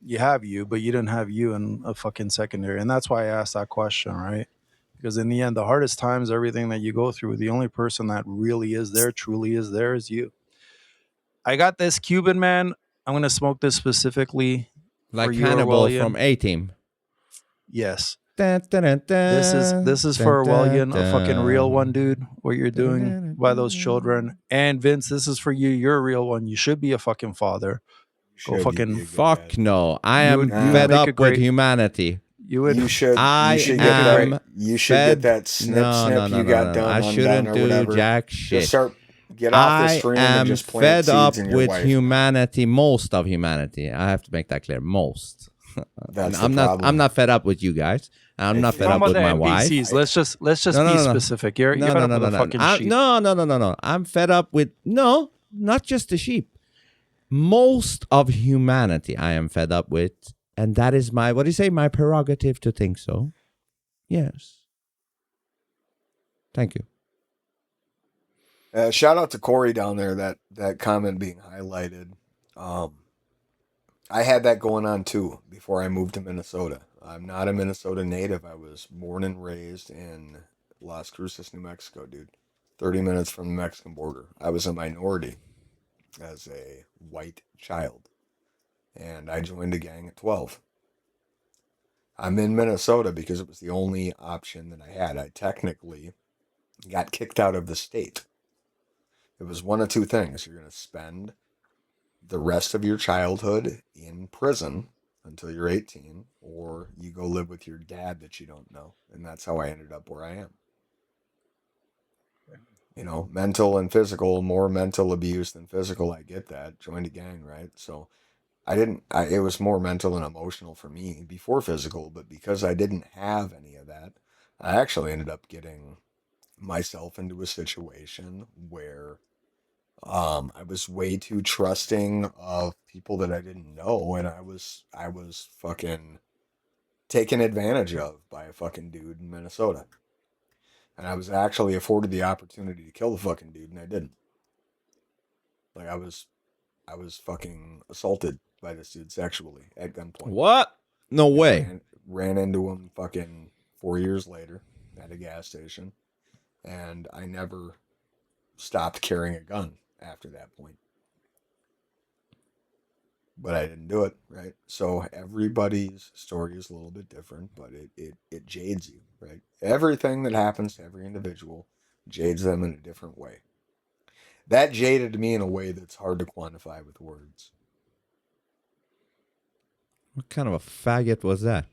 You have you, but you didn't have you in a fucking secondary. And that's why I asked that question, right? Because in the end, the hardest times, everything that you go through, the only person that really is there, truly is there, is you. I got this Cuban, man. I'm going to smoke this specifically Like for you, Hannibal Orwellian. from A-Team. Yes. Dun, dun, dun, dun, This is dun, for dun, Orwellian, a fucking dun. real one, dude. What you're doing Dun, dun, by those dun. children. And Vince, this is for you. You're a real one. You should be a fucking father. Go Should fucking you be a good Fuck dad? no. I You am would- you would fed make a up with great- humanity. You would. You should I get am that. You should fed. get that snip No, you got no. done I undone shouldn't or do whatever. jack Just shit. get off the I stream and am just plant fed up seeds in your with wife. humanity, most of humanity. I have to make that clear. Most. That's I'm the not. problem. I'm not fed up with you guys. I'm not fed Talking up about with the my wife. NPCs. Let's just No, be no. specific. You're fed up with the fucking sheep. No. I'm fed up with not just the sheep. Most of humanity I am fed up with, and that is my my prerogative to think so. Yes. Thank you. Shout out to Corey down there. That comment being highlighted. I had that going on too before I moved to Minnesota. I'm not a Minnesota native. I was born and raised in Las Cruces, New Mexico, dude. 30 minutes from the Mexican border. I was a minority as a white child, and I joined a gang at 12. I'm in Minnesota because it was the only option that I had. I technically got kicked out of the state. It was one of two things. You're going to spend the rest of your childhood in prison until you're 18, or you go live with your dad that you don't know. And that's how I ended up where I am. You know, mental and physical, more mental abuse than physical. I get that. Joined a gang, right? So it was more mental and emotional for me before physical, but because I didn't have any of that, I actually ended up getting myself into a situation where I was way too trusting of people that I didn't know, and I was fucking taken advantage of by a fucking dude in Minnesota. And I was actually afforded the opportunity to kill the fucking dude, and I didn't. Like I was fucking assaulted by this dude sexually at gunpoint. What? No way. Ran into him fucking 4 years later at a gas station, and I never stopped carrying a gun after that point. But I didn't do it, right? So everybody's story is a little bit different, but it jades you, right? Everything that happens to every individual jades them in a different way. That jaded me in a way that's hard to quantify with words. What kind of a faggot was that?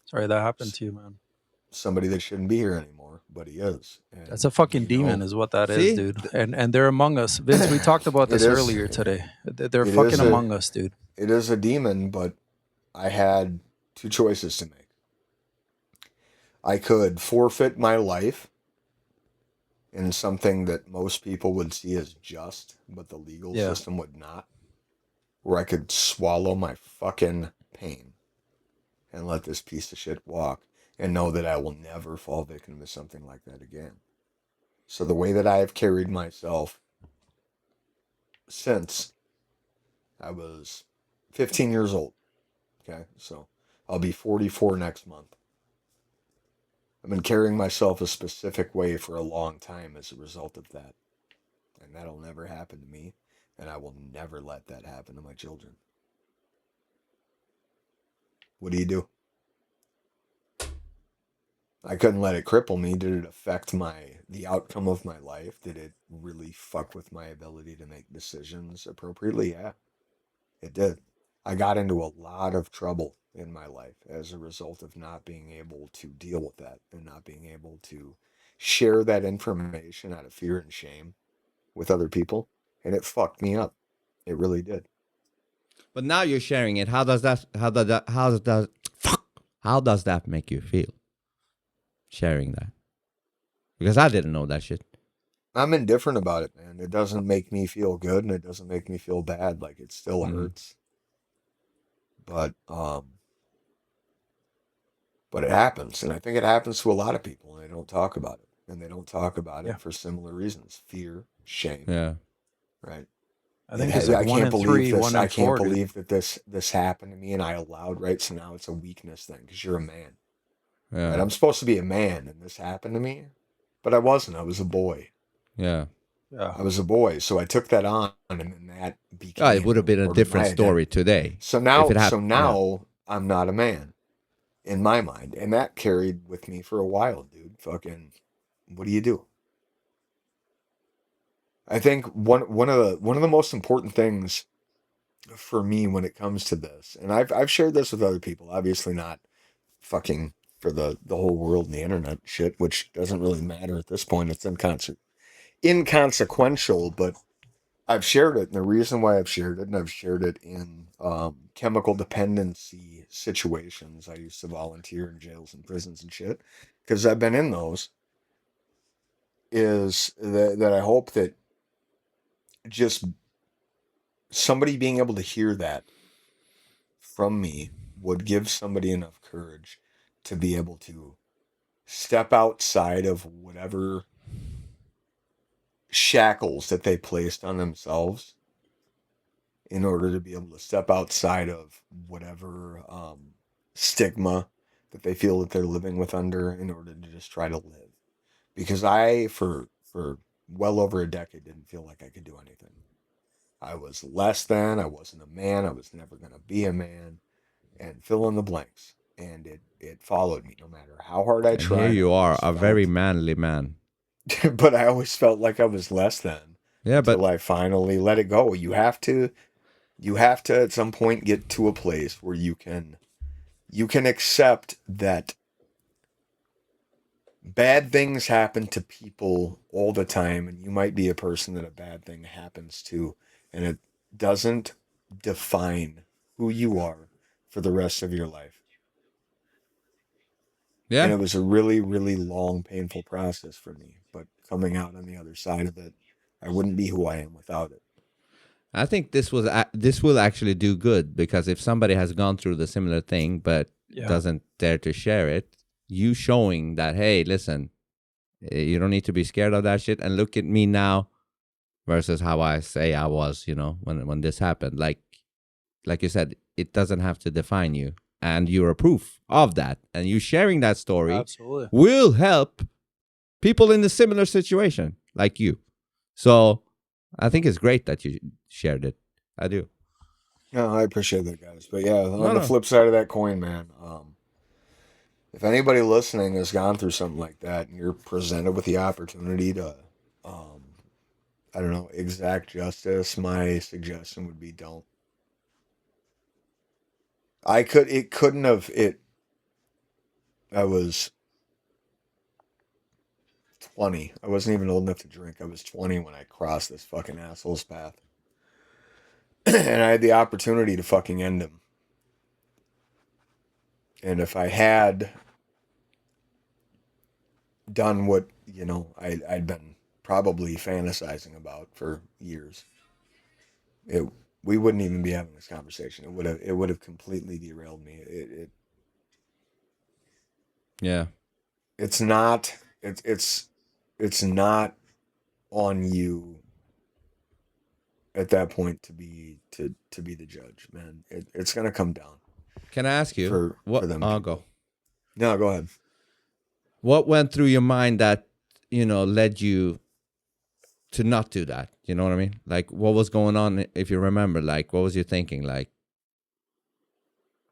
Sorry that happened to you, man. Somebody that shouldn't be here anymore, but he is. And, That's a fucking demon, is what that See? is, dude. And they're among us. Vince, we talked about this earlier today. They're fucking among us, dude. It is a demon, but I had two choices to make. I could forfeit my life in something that most people would see as just, but the legal system would not. Where I could swallow my fucking pain and let this piece of shit walk and know that I will never fall victim to something like that again. So the way that I have carried myself since I was 15 years old, okay, so I'll be 44 next month. I've been carrying myself a specific way for a long time as a result of that. And that'll never happen to me, and I will never let that happen to my children. What do you do? I couldn't let it cripple me. Did it affect the outcome of my life? Did it really fuck with my ability to make decisions appropriately? Yeah, it did. I got into a lot of trouble in my life as a result of not being able to deal with that and not being able to share that information out of fear and shame with other people. And it fucked me up. It really did. But now you're sharing it. How does that make you feel? Sharing that. Because I didn't know that shit. I'm indifferent about it, man. It doesn't make me feel good and it doesn't make me feel bad. Like, it still hurts. But it happens. And I think it happens to a lot of people and they don't talk about it. And they don't talk about it for similar reasons. Fear, shame. Yeah. Right. I think it's like 1 in 3, 1 in 4. I can't believe that this happened to me and I allowed, right? So now it's a weakness thing because you're a man. Yeah. Right? I'm supposed to be a man and this happened to me, but I wasn't. I was a boy. Yeah. I was a boy. So I took that on and then that became... it would have been a different story today. So now, I'm not a man in my mind. And that carried with me for a while, dude. Fucking, what do you do? I think one of the most important things for me when it comes to this, and I've shared this with other people, obviously not fucking for the whole world and the internet shit, which doesn't really matter at this point. It's inconsequential, but I've shared it, and the reason why I've shared it, and I've shared it in chemical dependency situations. I used to volunteer in jails and prisons and shit because I've been in those. Is that I hope that just somebody being able to hear that from me would give somebody enough courage to be able to step outside of whatever shackles that they placed on themselves in order to be able to step outside of whatever stigma that they feel that they're living with under in order to just try to live. Because I, for well over a decade, didn't feel like I could do anything. I was less than, I wasn't a man, I was never going to be a man, and fill in the blanks. And it followed me no matter how hard I tried. Here you are, a very manly man. But I always felt like I was less than. Yeah, until I finally let it go. You have to at some point get to a place where you can accept that bad things happen to people all the time, and you might be a person that a bad thing happens to, and it doesn't define who you are for the rest of your life. Yeah. And it was a really, really long, painful process for me, but coming out on the other side of it, I wouldn't be who I am without it. I think this will actually do good, because if somebody has gone through the similar thing but doesn't dare to share it, you showing that, hey, listen, you don't need to be scared of that shit, and look at me now versus how I say I was, when this happened. Like you said, it doesn't have to define you, and you're a proof of that, and you sharing that story will help people in a similar situation like you. So I think it's great that you shared it. I do. No, I appreciate that, guys. But yeah, on the flip side of that coin, man, if anybody listening has gone through something like that and you're presented with the opportunity to, I don't know, exact justice, my suggestion would be don't. I was 20. I wasn't even old enough to drink. I was 20 when I crossed this fucking asshole's path. And I had the opportunity to fucking end him. And if I had done what, I'd been probably fantasizing about for years, we wouldn't even be having this conversation. It would have completely derailed me. Yeah. It's not on you at that point to be the judge, man. It's gonna come down. Can I ask you for them? I'll go. No, go ahead. What went through your mind that led you to not do that? You know what I mean? Like, what was going on, if you remember? Like, what was you thinking? Like,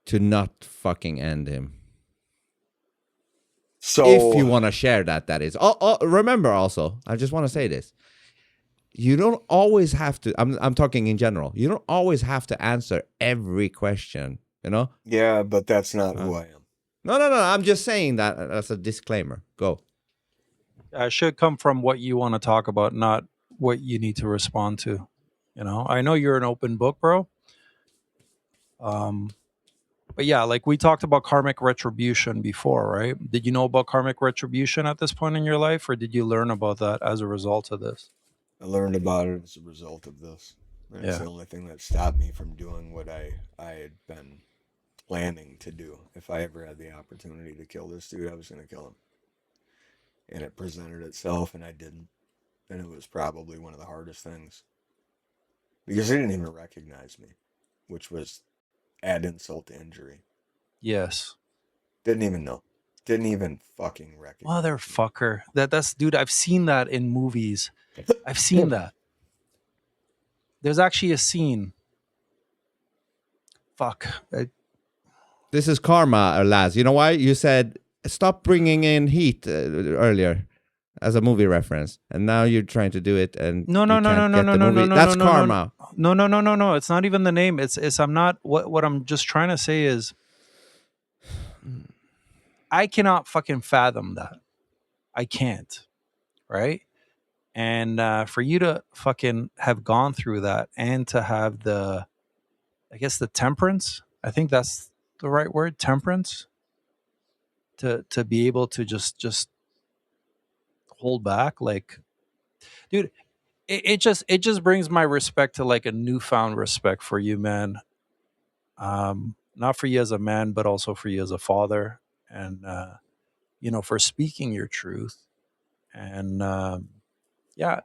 to not fucking end him. So if you want to share that is. Remember also, I just want to say this. You don't always have to, I'm talking in general. You don't always have to answer every question, you know? yeah, but that's not who I am. No. I'm just saying that as a disclaimer. Go. It should come from what you want to talk about, not what you need to respond to. You know, I know you're an open book, bro. But yeah, like we talked about karmic retribution before, right? Did you know about karmic retribution at this point in your life, or did you learn about that as a result of this? I learned about it as a result of this. And it's Yeah. the only thing that stopped me from doing what I had been planning to do. If I ever had the opportunity to kill this dude, I was going to kill him. And it presented itself, and I didn't. And it was probably one of the hardest things. Because he didn't even recognize me, which was add insult to injury. Yes. Didn't even know. Didn't even fucking recognize. Motherfucker. That's dude, I've seen that in movies. I've seen that. There's actually a scene. Fuck. This is karma, Laz. You know why? You said, stop bringing in heat earlier as a movie reference. And now you're trying to do it and No. That's karma. No. It's not even the name. It's I'm not what I'm just trying to say is I cannot fucking fathom that. I can't. Right? And for you to fucking have gone through that and to have the temperance, I think that's the right word, temperance, to be able to just hold back, like, dude, it just brings my respect to like a newfound respect for you, man. Not for you as a man, but also for you as a father, and for speaking your truth. And yeah,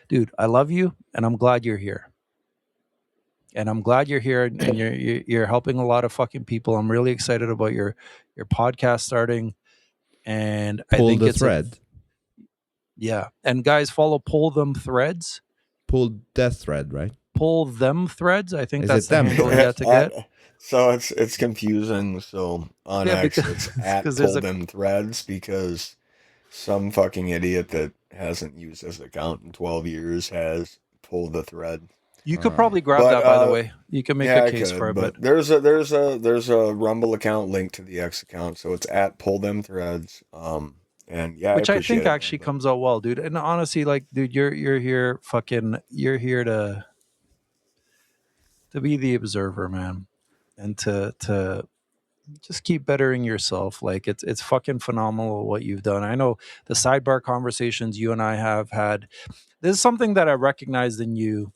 dude, I love you, and I'm glad you're here. And I'm glad you're here, and you're helping a lot of fucking people. I'm really excited about your podcast starting, and I Pull think the it's thread. yeah. And guys, follow Pull Them Threads. Pull death thread, right? Pull Them Threads. I think Is that's it the them handle you threads? have to get. So it's confusing. So on Yeah, X, because- it's at 'cause Pull there's a- Them Threads because some fucking idiot that hasn't used his account in 12 years has pulled the thread. You could probably grab But, that, by the way. You can make Yeah, a I case could, for it, but there's a Rumble account linked to the X account, so it's at Pull Them Threads. And yeah, which I appreciate think it, actually man, but- comes out well, dude. And honestly, like, dude, you're here you're here to be the observer, man, and to just keep bettering yourself. Like, it's fucking phenomenal what you've done. I know the sidebar conversations you and I have had. This is something that I recognized in you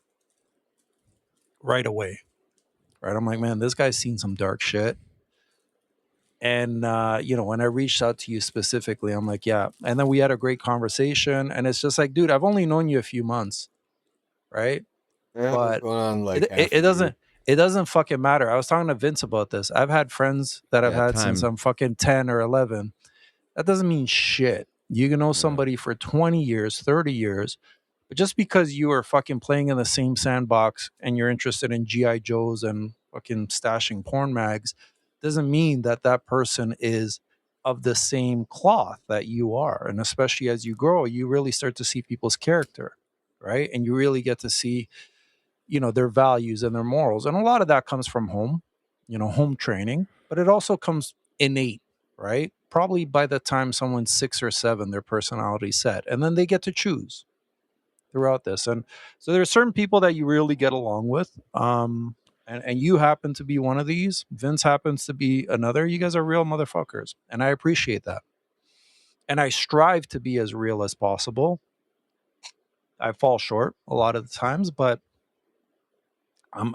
right away. Right, I'm like, man, this guy's seen some dark shit. And when I reached out to you specifically, I'm like, yeah. And then we had a great conversation, and it's just like, dude, I've only known you a few months, right? Yeah, But going on like it, half it, a it doesn't year. it doesn't fucking matter. I was talking to Vince about this. I've had friends that I've Yeah, had since time. I'm fucking 10 or 11. That doesn't mean shit. You can know somebody for 20 years, 30 years, but just because you are fucking playing in the same sandbox and you're interested in GI Joes and fucking stashing porn mags doesn't mean that that person is of the same cloth that you are. And especially as you grow, you really start to see people's character, right? And you really get to see, their values and their morals. And a lot of that comes from home, home training, but it also comes innate, right? Probably by the time someone's 6 or 7, their personality set, and then they get to choose throughout this. And so there are certain people that you really get along with. And you happen to be one of these. Vince happens to be another. You guys are real motherfuckers. And I appreciate that. And I strive to be as real as possible. I fall short a lot of the times, but I'm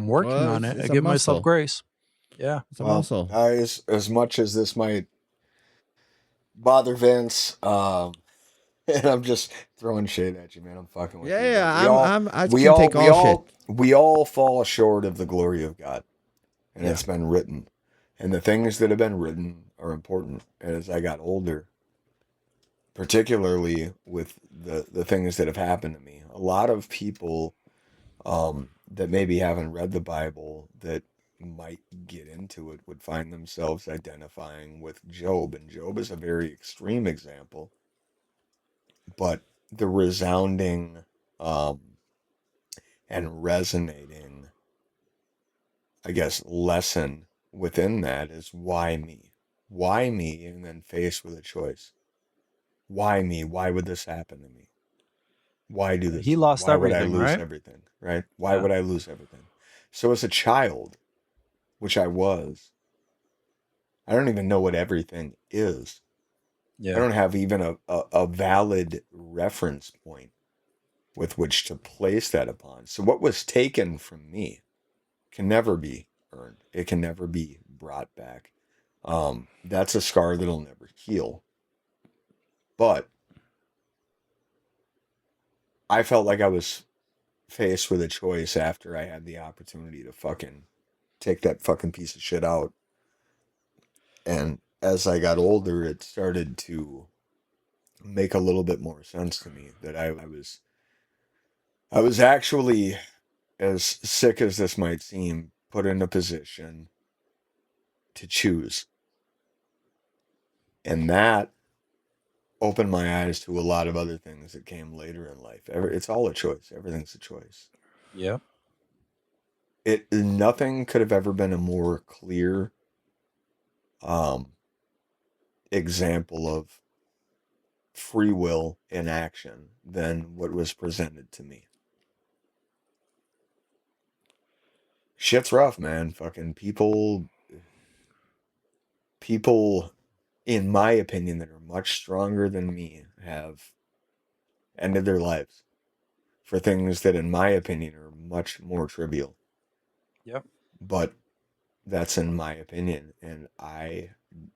working Well, on it. it's I a give muscle. myself grace. Yeah. It's a muscle. As much as this might bother Vince, and I'm just throwing shade at you, man. I'm fucking with you. I can take all shit. We all fall short of the glory of God, and Yeah. it's been written, and the things that have been written are important. And as I got older, particularly with the things that have happened to me, a lot of people that maybe haven't read the Bible, that might get into it would find themselves identifying with Job. And Job is a very extreme example, but the resounding and resonating, I guess, lesson within that is why me? Why me? And then faced with a choice. Why me? Why would this happen to me? Why do this He to me? lost Why would I everything, lose right? everything? Right? Why Yeah. would I lose everything? So as a child, which I was, I don't even know what everything is. I don't have even a valid reference point with which to place that upon. So what was taken from me can never be earned. It can never be brought back. That's a scar that'll never heal. But I felt like I was faced with a choice after I had the opportunity to fucking take that fucking piece of shit out. And as I got older, it started to make a little bit more sense to me that I was actually, as sick as this might seem, put in a position to choose. And that opened my eyes to a lot of other things that came later in life. It's all a choice. Everything's a choice. Yeah. Nothing could have ever been a more clear example of free will in action than what was presented to me. Shit's rough, man. Fucking people, in my opinion, that are much stronger than me have ended their lives for things that, in my opinion, are much more trivial. Yep. But that's in my opinion, and I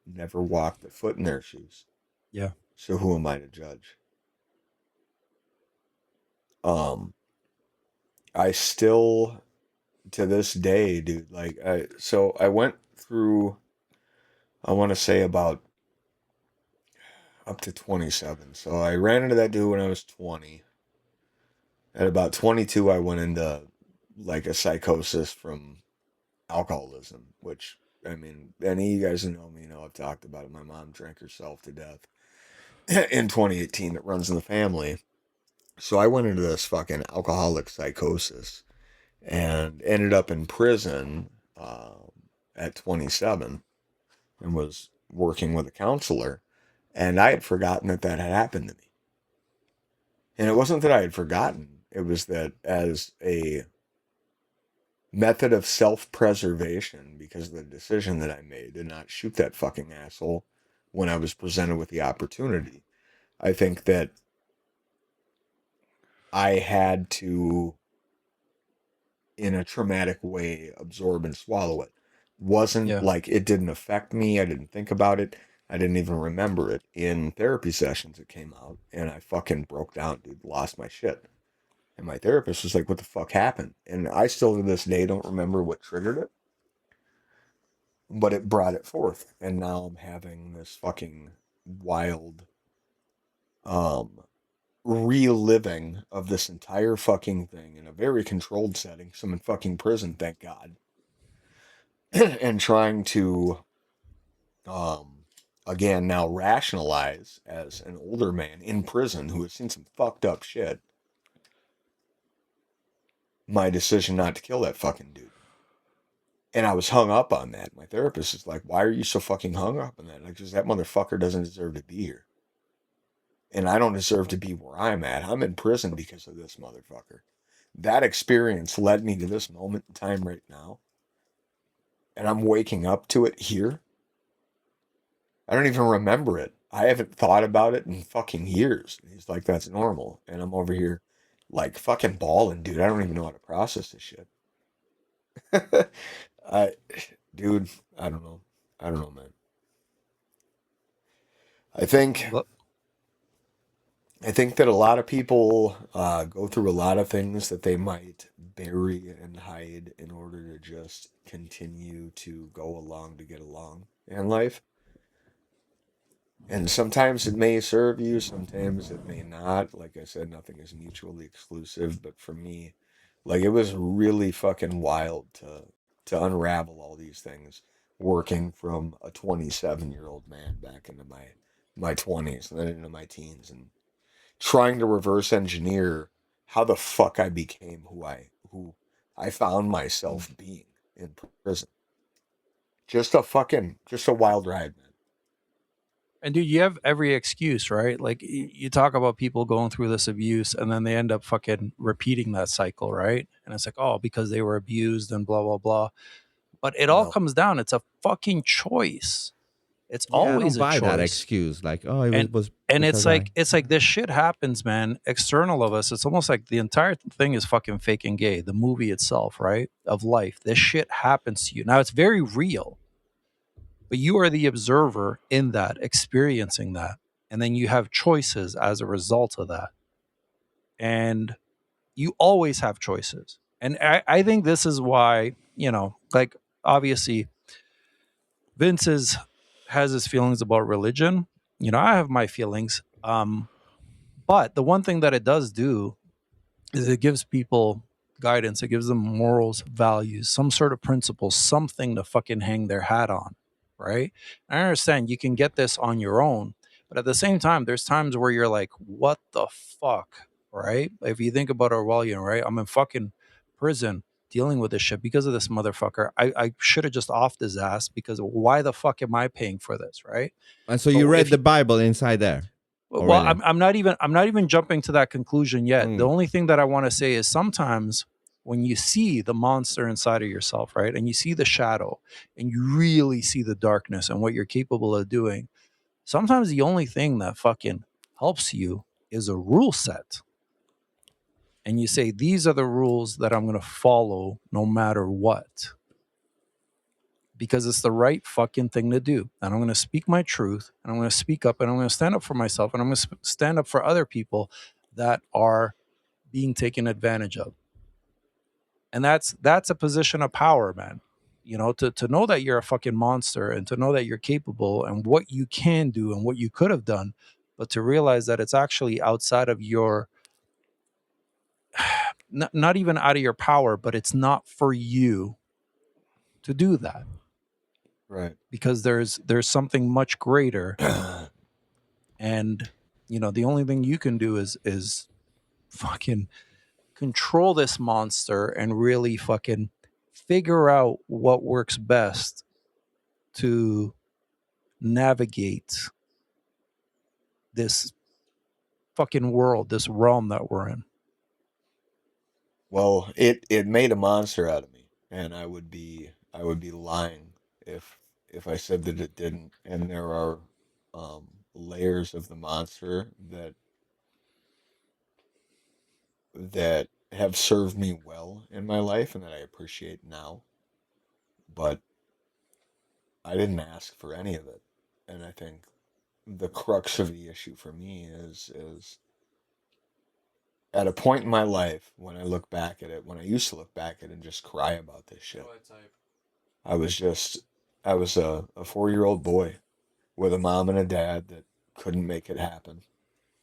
never walked a foot in their shoes. Yeah. So who am I to judge? I still, to this day, dude, like, I went through, I want to say about up to 27. So I ran into that dude when I was 20. At about 22, I went into like a psychosis from alcoholism, which, I mean, any of you guys who know me know I've talked about it. My mom drank herself to death in 2018. It runs in the family. So I went into this fucking alcoholic psychosis and ended up in prison at 27 and was working with a counselor. And I had forgotten that that had happened to me. And it wasn't that I had forgotten. It was that as a method of self-preservation, because of the decision that I made to not shoot that fucking asshole when I was presented with the opportunity, I think that I had to, in a traumatic way, absorb and swallow it. Wasn't like it didn't affect me. I didn't think about it. I didn't even remember it. In therapy sessions, it came out, and I fucking broke down, dude, lost my shit. And my therapist was like, what the fuck happened? And I still to this day don't remember what triggered it, but it brought it forth. And now I'm having this fucking wild reliving of this entire fucking thing in a very controlled setting. So I'm in fucking prison, thank God. And trying to again now rationalize as an older man in prison who has seen some fucked up shit my decision not to kill that fucking dude. And I was hung up on that. My therapist is like, why are you so fucking hung up on that? Like, because that motherfucker doesn't deserve to be here. And I don't deserve to be where I'm at. I'm in prison because of this motherfucker. That experience led me to this moment in time right now. And I'm waking up to it here. I don't even remember it. I haven't thought about it in fucking years. And he's like, that's normal. And I'm over here like fucking balling, dude. I don't even know how to process this shit. Dude, I don't know. I don't know, man. I think that a lot of people go through a lot of things that they might bury and hide in order to just continue to go along to get along in life. And sometimes it may serve you, sometimes it may not. Like I said, nothing is mutually exclusive. But for me, like, it was really fucking wild to to unravel all these things, working from a 27-year-old man back into my 20s and then into my teens, and trying to reverse engineer how the fuck I became who I found myself being in prison. Just a wild ride, man. And dude, you have every excuse, right? Like you talk about people going through this abuse and then they end up fucking repeating that cycle, right? And it's like, oh, because they were abused and blah, blah, blah. But it all No. comes down, it's a fucking choice. It's Yeah, I don't always a buy that choice. excuse. Like, oh, it And was and because it's like this shit happens, man, external of us. It's almost like the entire thing is fucking fake and gay, the movie itself, right? Of life. This shit happens to you. Now it's very real. But you are the observer in that, experiencing that. And then you have choices as a result of that. And you always have choices. And I think this is why, like obviously Vince has his feelings about religion. I have my feelings. But the one thing that it does do is it gives people guidance. It gives them morals, values, some sort of principle, something to fucking hang their hat on, right? I understand you can get this on your own, but at the same time, there's times where you're like, what the fuck, right? If you think about Orwellian, right? I'm in fucking prison dealing with this shit because of this motherfucker. I should have just offed his ass because why the fuck am I paying for this, right? And so But you read if the Bible inside there. well, Already. I'm not even jumping to that conclusion yet. The only thing that I want to say is sometimes when you see the monster inside of yourself, right, and you see the shadow, and you really see the darkness and what you're capable of doing, sometimes the only thing that fucking helps you is a rule set. And you say, these are the rules that I'm going to follow no matter what. Because it's the right fucking thing to do. And I'm going to speak my truth, and I'm going to speak up, and I'm going to stand up for myself, and I'm going to stand up for other people that are being taken advantage of. And that's a position of power, man. To know that you're a fucking monster and to know that you're capable and what you can do and what you could have done, but to realize that it's actually outside of your, not even out of your power, but it's not for you to do that. Right. Because there's something much greater. And the only thing you can do is fucking control this monster and really fucking figure out what works best to navigate this fucking world, this realm that we're in. Well, it made a monster out of me, and I would be lying if I said that it didn't. And there are layers of the monster that have served me well in my life and that I appreciate now. But I didn't ask for any of it. And I think the crux of the issue for me is at a point in my life when I look back at it, when I used to look back at it and just cry about this shit. I was a 4-year-old boy with a mom and a dad that couldn't make it happen.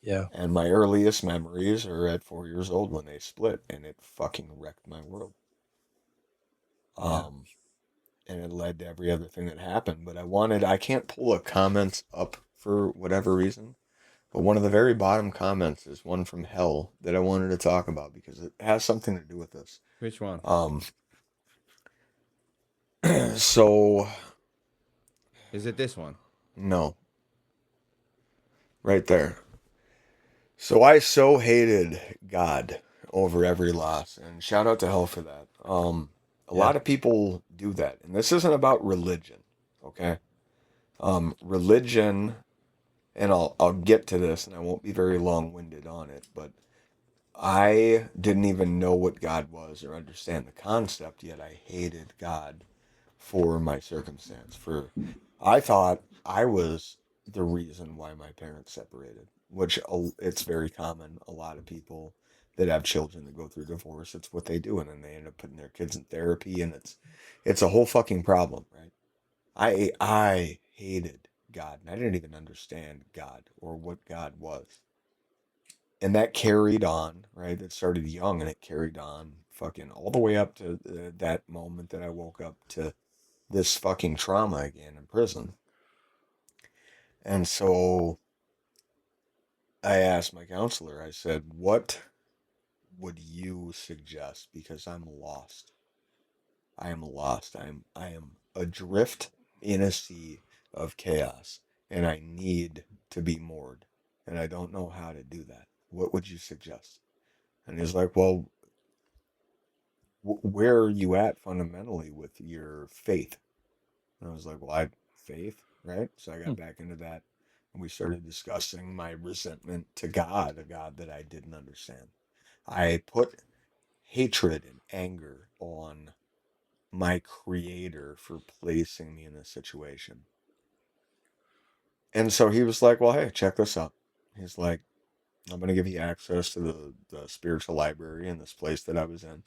Yeah. And my earliest memories are at 4 years old when they split, and it fucking wrecked my world. And it led to every other thing that happened. But I can't pull the comments up for whatever reason. But one of the very bottom comments is one from hell that I wanted to talk about because it has something to do with this. Which one? So... Is it this one? No. Right there. So I so hated God over every loss, and shout out to hell for that. A lot of people do that, and this isn't about religion, okay? Religion, and I'll get to this, and I won't be very long-winded on it, but I didn't even know what God was or understand the concept, yet I hated God for my circumstance. I thought I was the reason why my parents separated, which it's very common. A lot of people that have children that go through divorce, it's what they do, and then they end up putting their kids in therapy, and it's a whole fucking problem, right? I hated God, and I didn't even understand God or what God was. And that carried on, right? It started young and it carried on fucking all the way up to that moment that I woke up to this fucking trauma again in prison. And so I asked my counselor, I said, what would you suggest? Because I'm lost. I am lost. I am adrift in a sea of chaos, and I need to be moored, and I don't know how to do that. What would you suggest? And he's like, well, where are you at fundamentally with your faith? And I was like, well, faith, right? So I got back into that, and we started discussing my resentment to God, a God that I didn't understand. I put hatred and anger on my creator for placing me in this situation. And so he was like, well, hey, check this out. He's like, I'm going to give you access to the spiritual library in this place that I was in.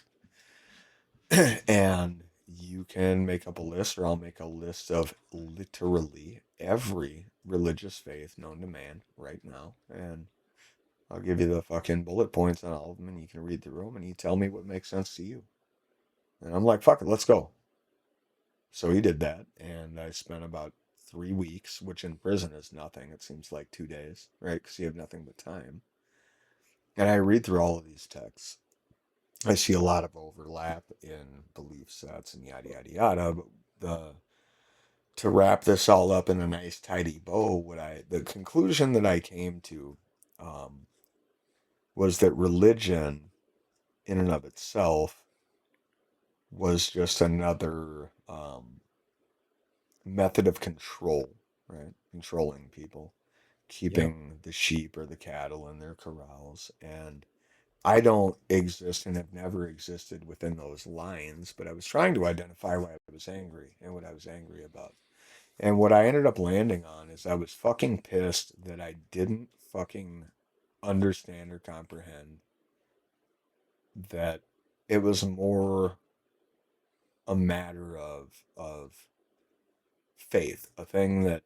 And you can make up a list, or I'll make a list of literally every religious faith known to man right now. And I'll give you the fucking bullet points on all of them, and you can read through them, and you tell me what makes sense to you. And I'm like, fuck it, let's go. So he did that, and I spent about 3 weeks, which in prison is nothing. It seems like 2 days, right? Because you have nothing but time. And I read through all of these texts. I see a lot of overlap in belief sets and yada, yada, yada. But to wrap this all up in a nice, tidy bow, the conclusion that I came to was that religion, in and of itself, was just another method of control, right? Controlling people, keeping the sheep or the cattle in their corrals. And I don't exist and have never existed within those lines, but I was trying to identify why I was angry and what I was angry about. And what I ended up landing on is I was fucking pissed that I didn't fucking understand or comprehend that it was more a matter of faith, a thing that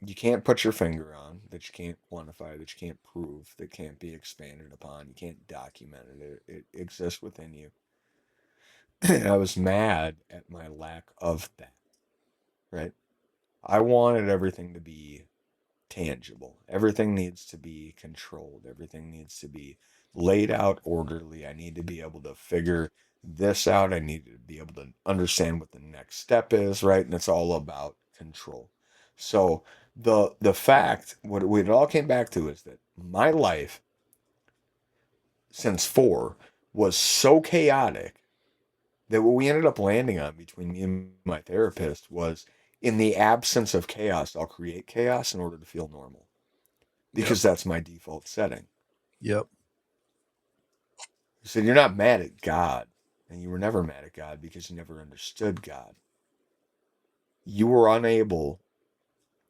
you can't put your finger on, that you can't quantify, that you can't prove, that can't be expanded upon, you can't document it. It exists within you. And I was mad at my lack of that, right? I wanted everything to be tangible. Everything needs to be controlled. Everything needs to be laid out orderly. I need to be able to figure this out. I need to be able to understand what the next step is, right? And it's all about control. So the fact, what it all came back to is that my life since 4 was so chaotic that what we ended up landing on between me and my therapist was, in the absence of chaos, I'll create chaos in order to feel normal. Because that's my default setting. Yep. He said, you're not mad at God. And you were never mad at God because you never understood God. You were unable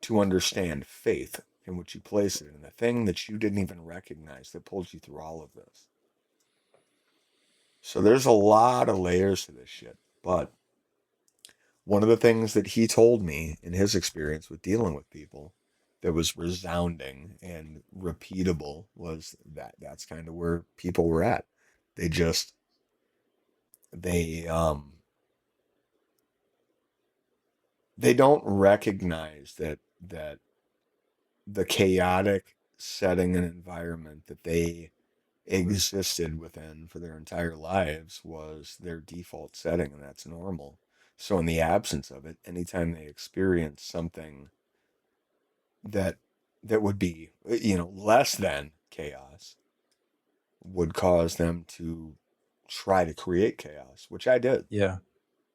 to understand faith in which you place it in, the thing that you didn't even recognize that pulled you through all of this. So there's a lot of layers to this shit. But one of the things that he told me in his experience with dealing with people that was resounding and repeatable was that that's kind of where people were at. They don't recognize that the chaotic setting and environment that they existed within for their entire lives was their default setting, and that's normal. So in the absence of it, anytime they experience something that would be, less than chaos, would cause them to try to create chaos, which I did. Yeah.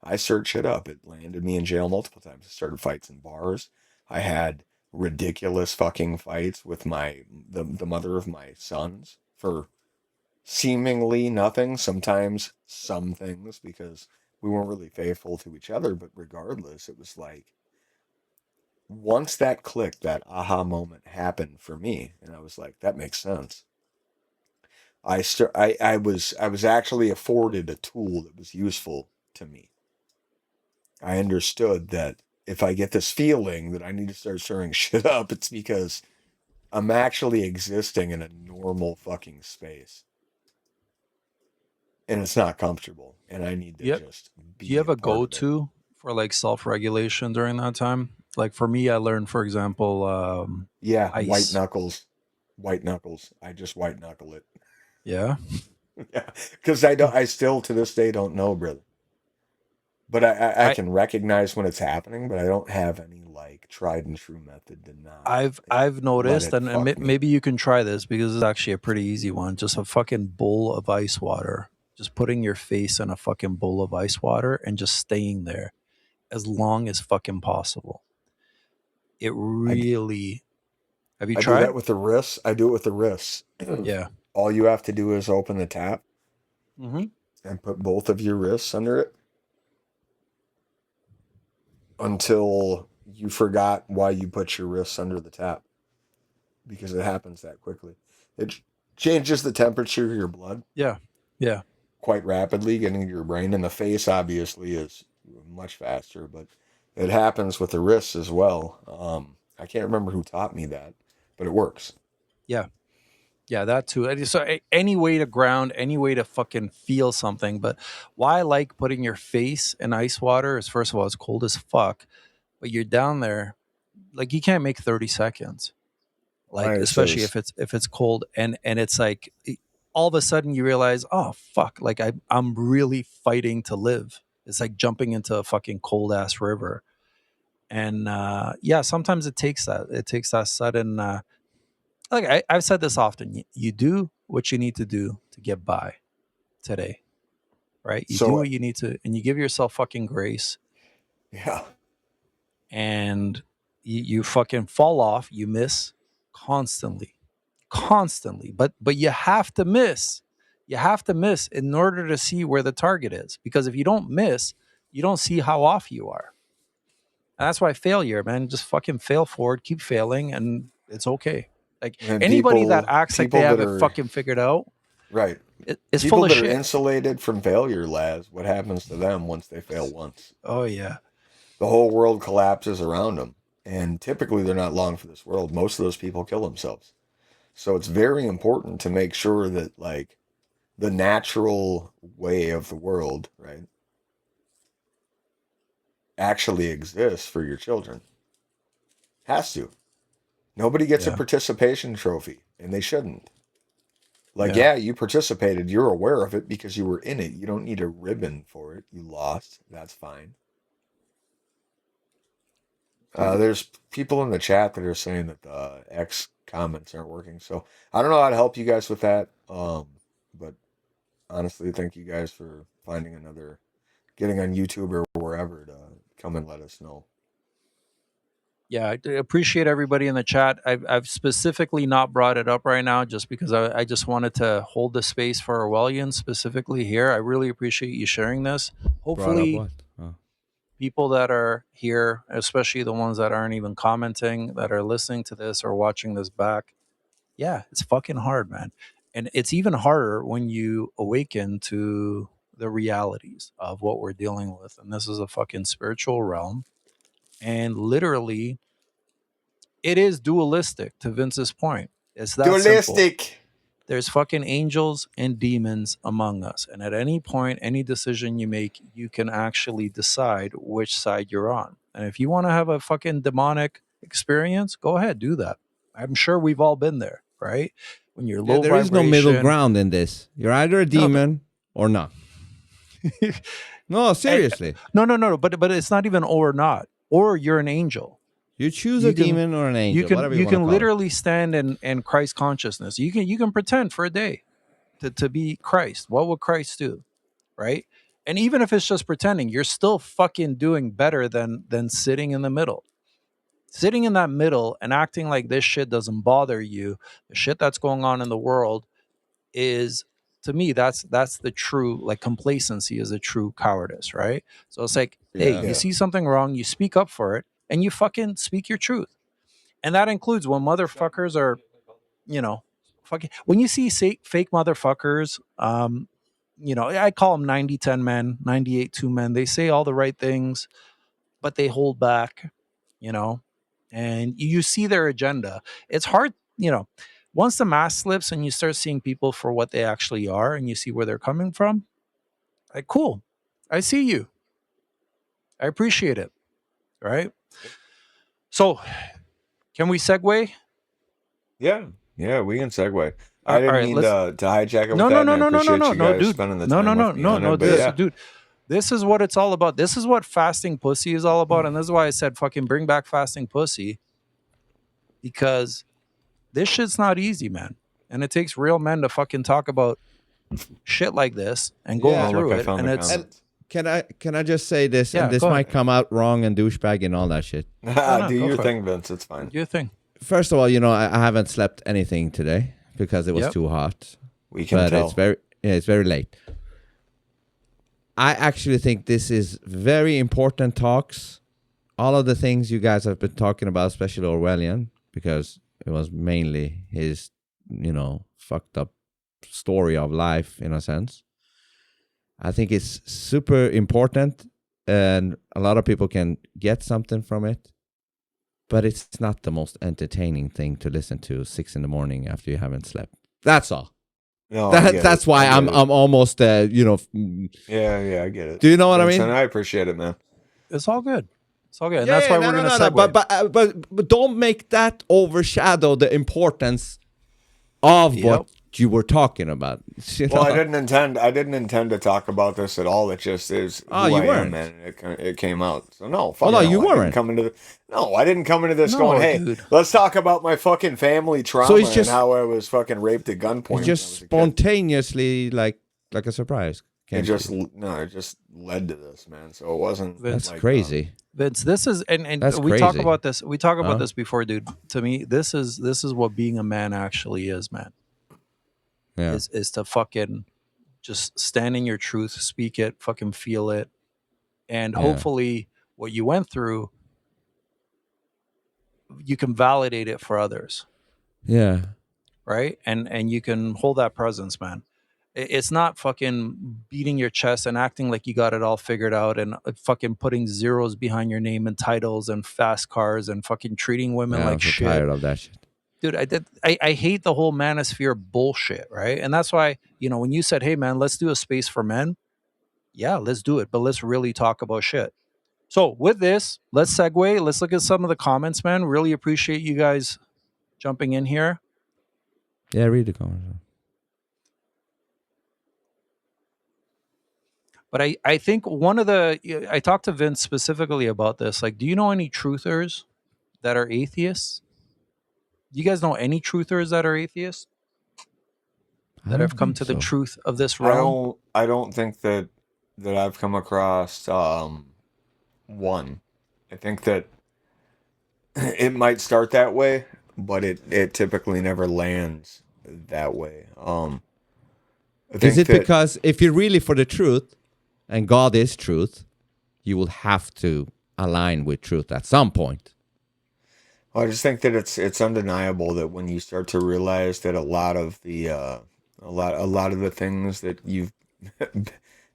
I searched shit up. It landed me in jail multiple times. I started fights in bars. I had ridiculous fucking fights with the mother of my sons for seemingly nothing, sometimes some things, because we weren't really faithful to each other. But regardless, it was like, once that clicked, that aha moment happened for me, and I was like, that makes sense. I was actually afforded a tool that was useful to me. I understood that if I get this feeling that I need to start stirring shit up, it's because I'm actually existing in a normal fucking space. And it's not comfortable. And I need to just be Do you have a part of it. go-to for like self-regulation during that time? Like for me, I learned, for example, Yeah, ice. white knuckles. White knuckles. I just white knuckle it. Yeah. Yeah. Because I still to this day don't know, brother. But I can recognize when it's happening, but I don't have any like tried and true method to not. I've noticed, let it and fuck me. maybe you can try this because it's actually a pretty easy one. Just a fucking bowl of ice water. Just putting your face in a fucking bowl of ice water and just staying there as long as fucking possible. It really. Have you I tried? do that with the wrists. I do it with the wrists. Yeah. All you have to do is open the tap Mm-hmm. and put both of your wrists under it until you forgot why you put your wrists under the tap, because it happens that quickly. It changes the temperature of your blood. Yeah. Yeah. Quite rapidly, getting to your brain. And the face obviously is much faster, but it happens with the wrists as well. I can't remember who taught me that, but it works. Yeah. Yeah, that too. So any way to ground, any way to fucking feel something. But why I like putting your face in ice water is, first of all, it's cold as fuck, but you're down there, like you can't make 30 seconds. Like especially if it's cold and it's like all of a sudden you realize, oh fuck, like I'm really fighting to live. It's like jumping into a fucking cold ass river. And yeah, sometimes it takes that sudden like I've said this often. You do what you need to do to get by today, right? You do what you need to, and you give yourself fucking grace. Yeah. And you fucking fall off. You miss constantly, but you have to miss. You have to miss in order to see where the target is. Because if you don't miss, you don't see how off you are. And that's why failure, man, just fucking fail forward, keep failing, and it's okay. Like And anybody that acts like they have it fucking figured out, right? It's people full of that shit. are insulated from failure, Laz. What happens to them once they fail once? Oh yeah, the whole world collapses around them. And typically, they're not long for this world. Most of those people kill themselves. So it's very important to make sure that like the natural way of the world, right, actually exists for your children. Has to. Nobody gets a participation trophy, and they shouldn't. Like, yeah, you participated. You're aware of it because you were in it. You don't need a ribbon for it. You lost. That's fine. There's people in the chat that are saying that the X comments aren't working. So I don't know how to help you guys with that. But honestly, thank you guys for finding getting on YouTube or wherever to come and let us know. Yeah, I appreciate everybody in the chat. I've specifically not brought it up right now just because I just wanted to hold the space for Orwellians specifically here. I really appreciate you sharing this. Hopefully, people that are here, especially the ones that aren't even commenting, that are listening to this or watching this back, yeah, it's fucking hard, man. And it's even harder when you awaken to the realities of what we're dealing with. And this is a fucking spiritual realm. And literally, it is dualistic, to Vince's point. It's that dualistic. Simple. There's fucking angels and demons among us. And at any point, any decision you make, you can actually decide which side you're on. And if you want to have a fucking demonic experience, go ahead, do that. I'm sure we've all been there, right? When you're low there is no middle ground in this. You're either a demon or not. No, seriously. No. But it's not even or not. Or you're an angel. You choose a demon or an angel. You can literally stand in Christ consciousness. You can pretend for a day to be Christ. What would Christ do? Right? And even if it's just pretending, you're still fucking doing better than sitting in the middle. Sitting in that middle and acting like this shit doesn't bother you, the shit that's going on in the world is, to me, that's the true, like, complacency is a true cowardice, right? So it's like, hey, you see something wrong, you speak up for it, and you fucking speak your truth. And that includes when motherfuckers are, fucking, when you see fake motherfuckers, I call them 90-10 men, 98-2 men. They say all the right things, but they hold back, and you see their agenda. It's hard, once the mask slips and you start seeing people for what they actually are and you see where they're coming from, like, cool, I see you. I appreciate it. Right? So, can we segue? Yeah, we can segue. I All didn't right, mean let's. to hijack it with No, that, no, and no, I no, no, no, appreciate no, you no, guys dude. spending the No, no, time no, with me no, on no, it. But yeah, dude. This is what it's all about. This is what fasting pussy is all about, and this is why I said fucking bring back fasting pussy, because this shit's not easy, man, and it takes real men to fucking talk about shit like this and going Yeah. oh look, through I it, found and the it's And comments. can I just say this? And yeah. this Go might ahead. come out wrong and douchebag and all that shit. No, Do go your for it. thing, Vince. It's fine. Do your thing. First of all, I haven't slept anything today because it was Yep. too hot. We can But tell. it's very late. I actually think this is very important talks. All of the things you guys have been talking about, especially Orwellian, because it was mainly his, fucked up story of life in a sense. I think it's super important and a lot of people can get something from it, but it's not the most entertaining thing to listen to 6 a.m. after you haven't slept. That's all. No, I get That's it. why I I'm get it. almost Yeah, I get it. Do you know what I Vince, mean? and I appreciate it, man. It's all good. It's all good, and that's why we're gonna segue. But don't make that overshadow the importance of Yep. what you were talking about. Well, I didn't intend to talk about this at all. It just is Oh, who you I weren't. am, man. It came out. So no, fuck no, no, you I didn't weren't. come into I didn't come into this No, going, hey, dude. let's talk about my fucking family trauma So it's just- and how I was fucking raped at gunpoint. It's when I just was a kid. spontaneously like a surprise. It just led to this, man. So it wasn't. That's like, crazy. Vince, this is and That's we talk crazy. about this. We talk about Huh? this before, dude. To me, this is what being a man actually is, man. Yeah. Is to fucking just stand in your truth, speak it, fucking feel it, and Yeah. hopefully what you went through, you can validate it for others, Yeah. right? And you can hold that presence, man. It's not fucking beating your chest and acting like you got it all figured out and fucking putting zeros behind your name and titles and fast cars and fucking treating women I'm like so shit. tired of that shit. Dude, I hate the whole manosphere bullshit, right? And that's why, when you said, hey man, let's do a space for men, yeah, let's do it, but let's really talk about shit. So with this, let's segue. Let's look at some of the comments, man. Really appreciate you guys jumping in here. Yeah, read the comments. But I think I talked to Vince specifically about this. Like, do you know any truthers that are atheists? Do you guys know any truthers that are atheists that have come to the truth of this realm? I don't think that I've come across one. I think that it might start that way, but it typically never lands that way. I think Is it that, because if you're really for the truth, and God is truth, you will have to align with truth at some point? I just think that it's undeniable that when you start to realize that a lot of the things that you've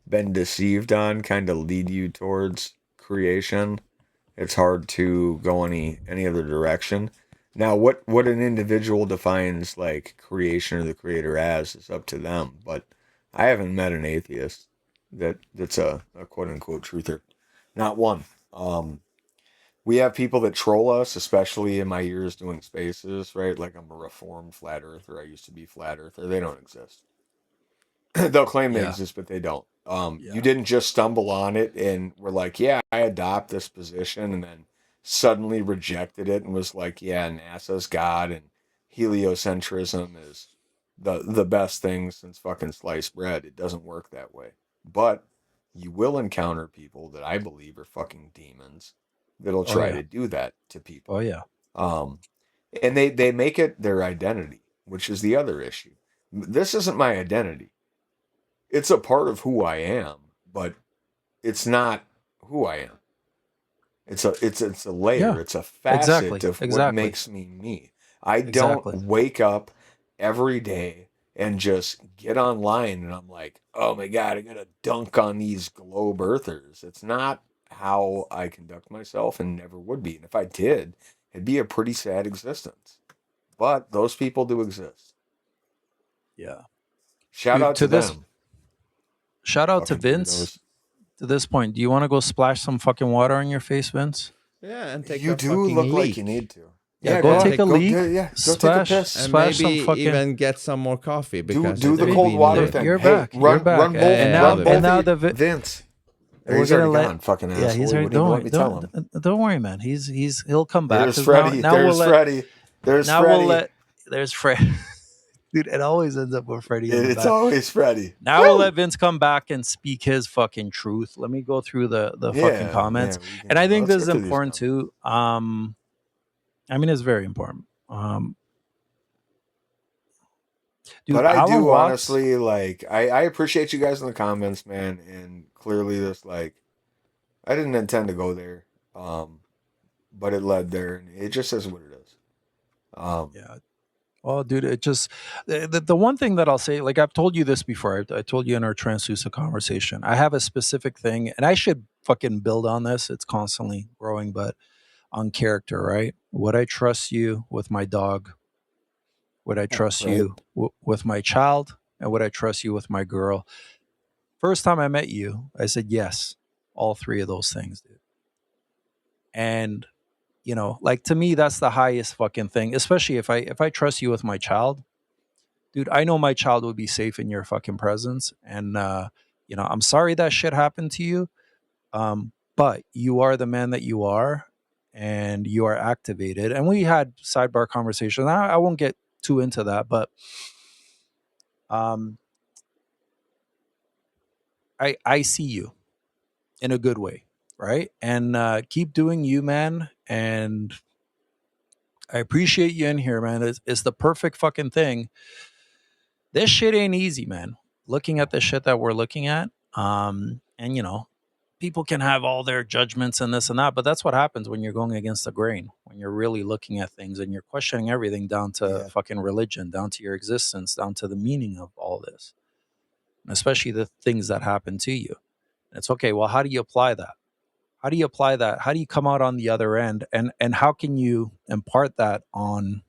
been deceived on kind of lead you towards creation, it's hard to go any other direction. Now, what an individual defines like creation or the creator as is up to them, but I haven't met an atheist that's a quote unquote truther. Not one. We have people that troll us, especially in my years doing spaces, right? Like I'm a reformed flat earther. I used to be flat earther. They don't exist. They'll claim they Yeah. exist, but they don't. Yeah. You didn't just stumble on it and were like, yeah, I adopt this position, and then suddenly rejected it and was like, yeah, NASA's God and heliocentrism is the best thing since fucking sliced bread. It doesn't work that way. But you will encounter people that I believe are fucking demons that'll try to do that to people. Oh yeah. And they make it their identity, which is the other issue. This isn't my identity. It's a part of who I am, but it's not who I am. It's a layer. Yeah, It's a facet exactly, of what exactly. makes me me. I Exactly. don't wake up every day and just get online and I'm like, oh my God, I gotta dunk on these globe earthers. It's not how I conduct myself and never would be. And if I did, it'd be a pretty sad existence. But those people do exist. Yeah. Shout Dude, out to them. Shout out to Fucking Vince. weirdos. To this point, do you want to go splash some fucking water on your face, Vince? Yeah, and take You a do fucking look leak. like you need to. Yeah, go take a leak. Go take a Splash, piss. And splash maybe some fucking. even get some more coffee. Because Do I the think cold we water need it. thing. You're Hey, back. Run, You're back. run both. And now- run and both now of the you- vi- Vince. We're He's gonna already let. gone. Fucking Yeah, asshole. he's What already. do you want me to tell him? Don't worry, man. He'll come back. There's 'cause Freddie. Now There's we'll let, Freddie. There's Now Freddie. we'll let. There's Fred. Dude, it always ends up with Freddie in the It's back. always Freddie. Now we'll let Vince come back and speak his fucking truth. Let me go through the fucking comments. we can- And I think let's this is get to these important comments. too. I mean, it's very important. Dude, But I Alan do Watts- honestly like. I appreciate you guys in the comments, man. And clearly, this like, I didn't intend to go there, but it led there, and it just is what it is. Yeah. Well, dude, it just the one thing that I'll say, like I've told you this before. I told you in our Translucent conversation. I have a specific thing, and I should fucking build on this. It's constantly growing, but on character, right? Would I trust you with my dog? Would I trust right. you with my child? And would I trust you with my girl? First time I met you, I said yes, all three of those things, dude. And you know, like to me, that's the highest fucking thing. Especially if I trust you with my child, dude. I know my child would be safe in your fucking presence. And you know, I'm sorry that shit happened to you. But you are the man that you are, and you are activated. And we had sidebar conversations. I won't get too into that, but I see you in a good way, right? And keep doing you, man. And I appreciate you in here, man. It's the perfect fucking thing. This shit ain't easy, man. Looking at the shit that we're looking at, and you know, people can have all their judgments and this and that, but that's what happens when you're going against the grain, when you're really looking at things and you're questioning everything down to fucking religion, down to your existence, down to the meaning of all this, and especially the things that happen to you. And it's okay. Well, how do you apply that? How do you apply that? How do you come out on the other end? And how can you impart that on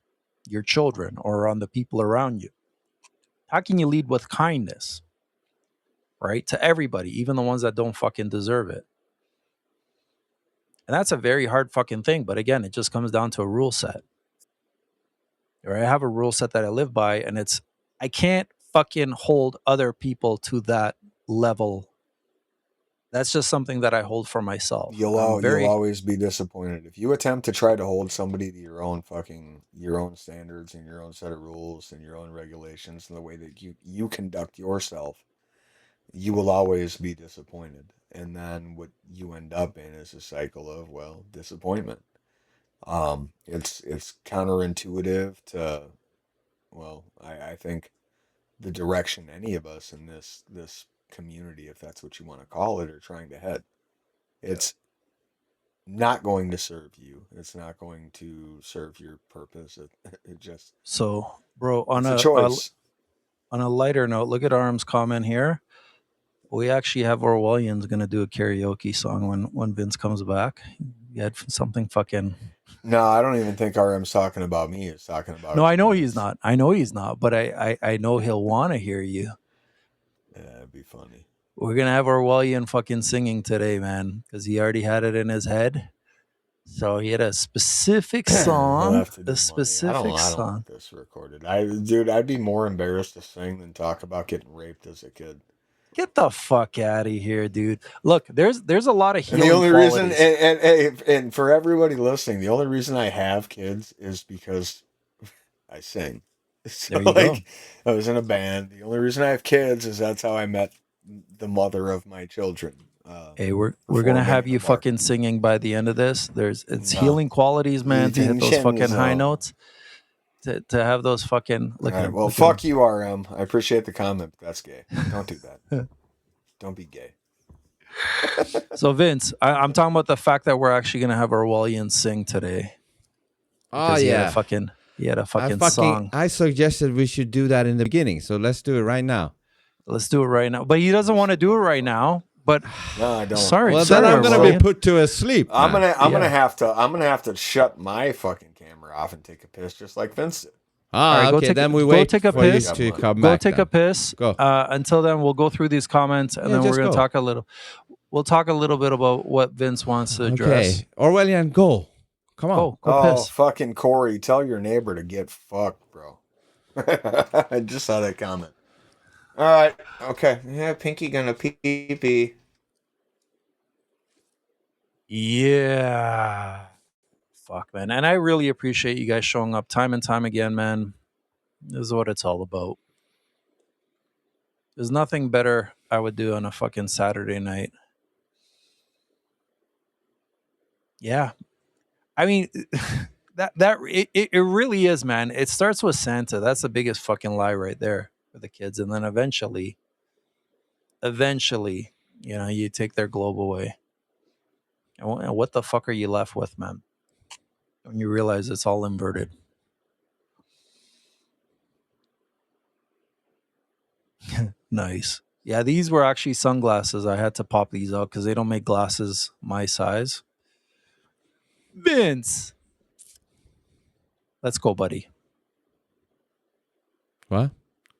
your children or on the people around you? How can you lead with kindness, right? To everybody, even the ones that don't fucking deserve it. And that's a very hard fucking thing. But again, it just comes down to a rule set. Right? I have a rule set that I live by, and it's I can't fucking hold other people to that level. That's just something that I hold for myself. You'll always be disappointed if you attempt to try to hold somebody to your own standards and your own set of rules and your own regulations and the way that you conduct yourself. You will always be disappointed, and then what you end up in is a cycle of disappointment. It's counterintuitive to, I think the direction any of us in this community, if that's what you want to call it, are trying to head. It's not going to serve you. It's not going to serve your purpose. It just so, bro. On a choice. On a lighter note, look at Arm's comment here. We actually have Orwellians going to do a karaoke song when Vince comes back. You had something fucking. No, I don't even think RM's talking about me. He's talking about. No, I know he's not. I know he's not. But I know he'll want to hear you. Yeah, it'd be funny. We're gonna have Orwellian fucking singing today, man, because he already had it in his head. So he had a specific song. I don't song. want this recorded. I'd be more embarrassed to sing than talk about getting raped as a kid. Get the fuck out of here, dude. Look, there's a lot of healing. And the only qualities. reason, and for everybody listening, the only reason I have kids is because I sing. So go. I was in a band. The only reason I have kids is that's how I met the mother of my children. Hey, we're gonna have you fucking singing by the end of this. It's healing qualities, man, to hit those fucking high notes. To have those fucking fuck you, RM. I appreciate the comment, but that's gay. Don't do that. Don't be gay. So Vince, I'm talking about the fact that we're actually gonna have Orwellian sing today. Oh yeah, he had a fucking song. I suggested we should do that in the beginning, so let's do it right now. Let's do it right now. But he doesn't want to do it right now. But no, I don't. Sorry. Well, then I'm gonna be put to sleep. I'm gonna have to shut my fucking camera off and take a piss just like Vince did. Ah, All right, okay. Then we go wait take a for you piss. to come Go back. take then. a piss. Go. Until then, we'll go through these comments, and Yeah, then we're just going to go. talk a little. We'll talk a little bit about what Vince wants to address. Okay, Orwellian, go. Come on. Go Oh, piss. fucking Corey, tell your neighbor to get fucked, bro. I just saw that comment. All right. Okay. Yeah, Pinky gonna pee. Yeah. Fuck, man. And I really appreciate you guys showing up time and time again, man. This is what it's all about. There's nothing better I would do on a fucking Saturday night. Yeah. I mean, it really is, man. It starts with Santa. That's the biggest fucking lie right there for the kids. And then eventually, you take their globe away. And what the fuck are you left with, man? When you realize it's all inverted. Nice. Yeah, these were actually sunglasses. I had to pop these out because they don't make glasses my size. Vince. Let's go, buddy. What?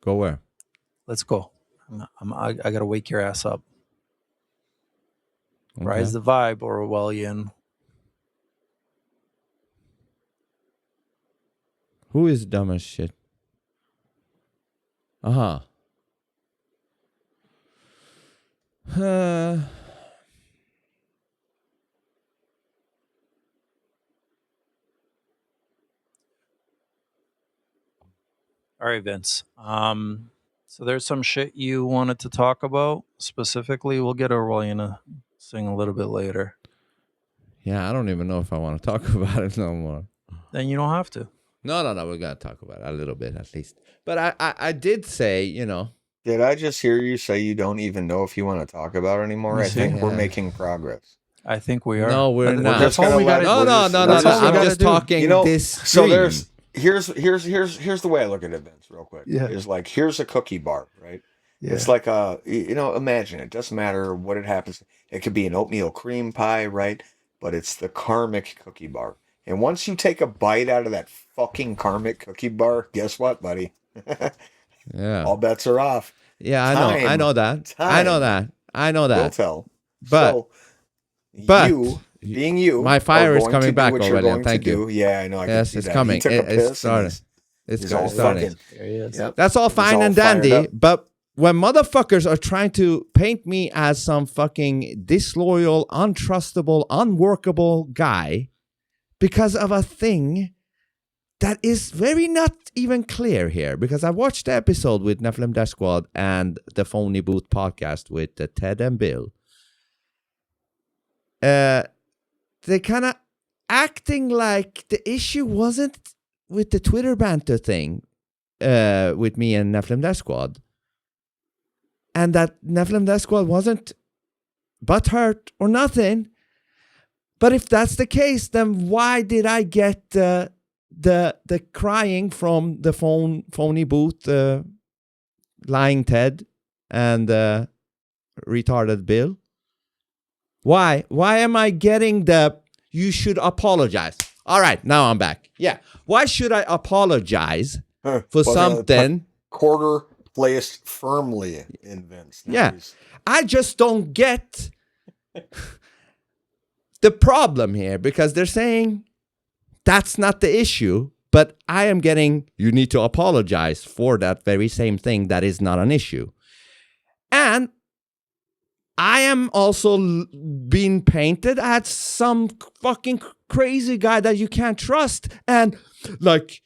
Go where? Let's go. I got to wake your ass up. Okay. Rise the vibe, Orwellian. Who is dumb as shit? Uh-huh. All right, Vince. So there's some shit you wanted to talk about specifically. We'll get Orwellian to sing a little bit later. Yeah, I don't even know if I want to talk about it no more. Then you don't have to. No, we're going to talk about it a little bit at least. But I did say, Did I just hear you say you don't even know if you want to talk about it anymore? I think we're making progress. I think we are. No, we're not. That's all we got. No. I'm just talking this So stream. here's the way I look at it, Vince, real quick. Yeah. Is like, here's a cookie bar, right? Yeah. It's like imagine it doesn't matter what it happens. It could be an oatmeal cream pie, right? But it's the karmic cookie bar. And once you take a bite out of that fucking karmic cookie bar, guess what, buddy? Yeah. All bets are off. Yeah, I know that. I know that. Will tell. But you, being you, my fire are is going coming to do back what you're already. going Thank to you. do. Yeah, I know. I can Yes, see it's that. coming. He took a It's piss starting. and It's all starting. fucking. There he is. Yep. That's all fine all and fired dandy, up. but when motherfuckers are trying to paint me as some fucking disloyal, untrustable, unworkable guy because of a thing that is very not even clear here, because I watched the episode with Nephilim Dash Squad and the Phonebooth podcast with Ted and Bill. They kind of acting like the issue wasn't with the Twitter banter thing with me and Nephilim Dash Squad, and that Nephilim Dash Squad wasn't butthurt or nothing. But if that's the case, then why did I get the crying from the Phonebooth, lying Ted and retarded Bill? Why am I getting the you should apologize? All right, now I'm back. Yeah, why should I apologize for something? Quarter placed firmly in Vince. Yeah, I just don't get the problem here, because they're saying that's not the issue, but I am getting, you need to apologize for that very same thing that is not an issue. And I am also being painted as some fucking crazy guy that you can't trust. And like,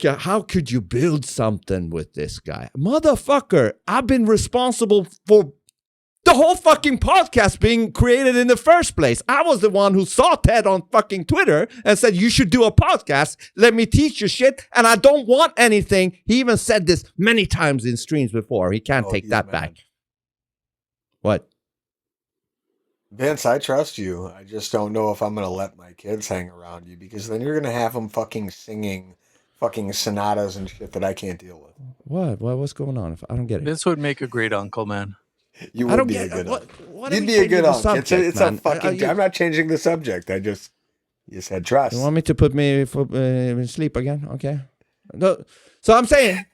how could you build something with this guy? Motherfucker, I've been responsible for the whole fucking podcast being created in the first place. I was the one who saw Ted on fucking Twitter and said, you should do a podcast. Let me teach you shit. And I don't want anything. He even said this many times in streams before. He can't take that back. What? Vince, I trust you. I just don't know if I'm going to let my kids hang around you, because then you're going to have them fucking singing fucking sonatas and shit that I can't deal with. What? What's going on? I don't get it. This would make a great uncle, man. You would be a good uncle. You'd be a good uncle. It's a fucking. I'm not changing the subject. You said trust. You want me to put me for sleep again? Okay. No, so I'm saying,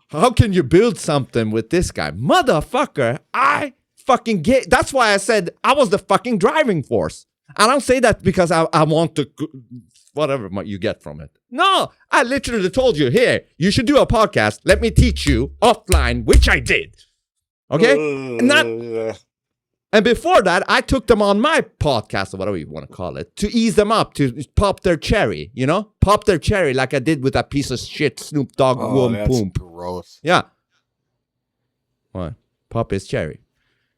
how can you build something with this guy? Motherfucker, I fucking get. That's why I said I was the fucking driving force. I don't say that because I want to, whatever you get from it. No, I literally told you, here, you should do a podcast. Let me teach you offline, which I did. Okay? And before that, I took them on my podcast, or whatever you want to call it, to ease them up, to pop their cherry, you know? Pop their cherry like I did with that piece of shit Snoop Dogg that's gross. Yeah. What? Pop his cherry.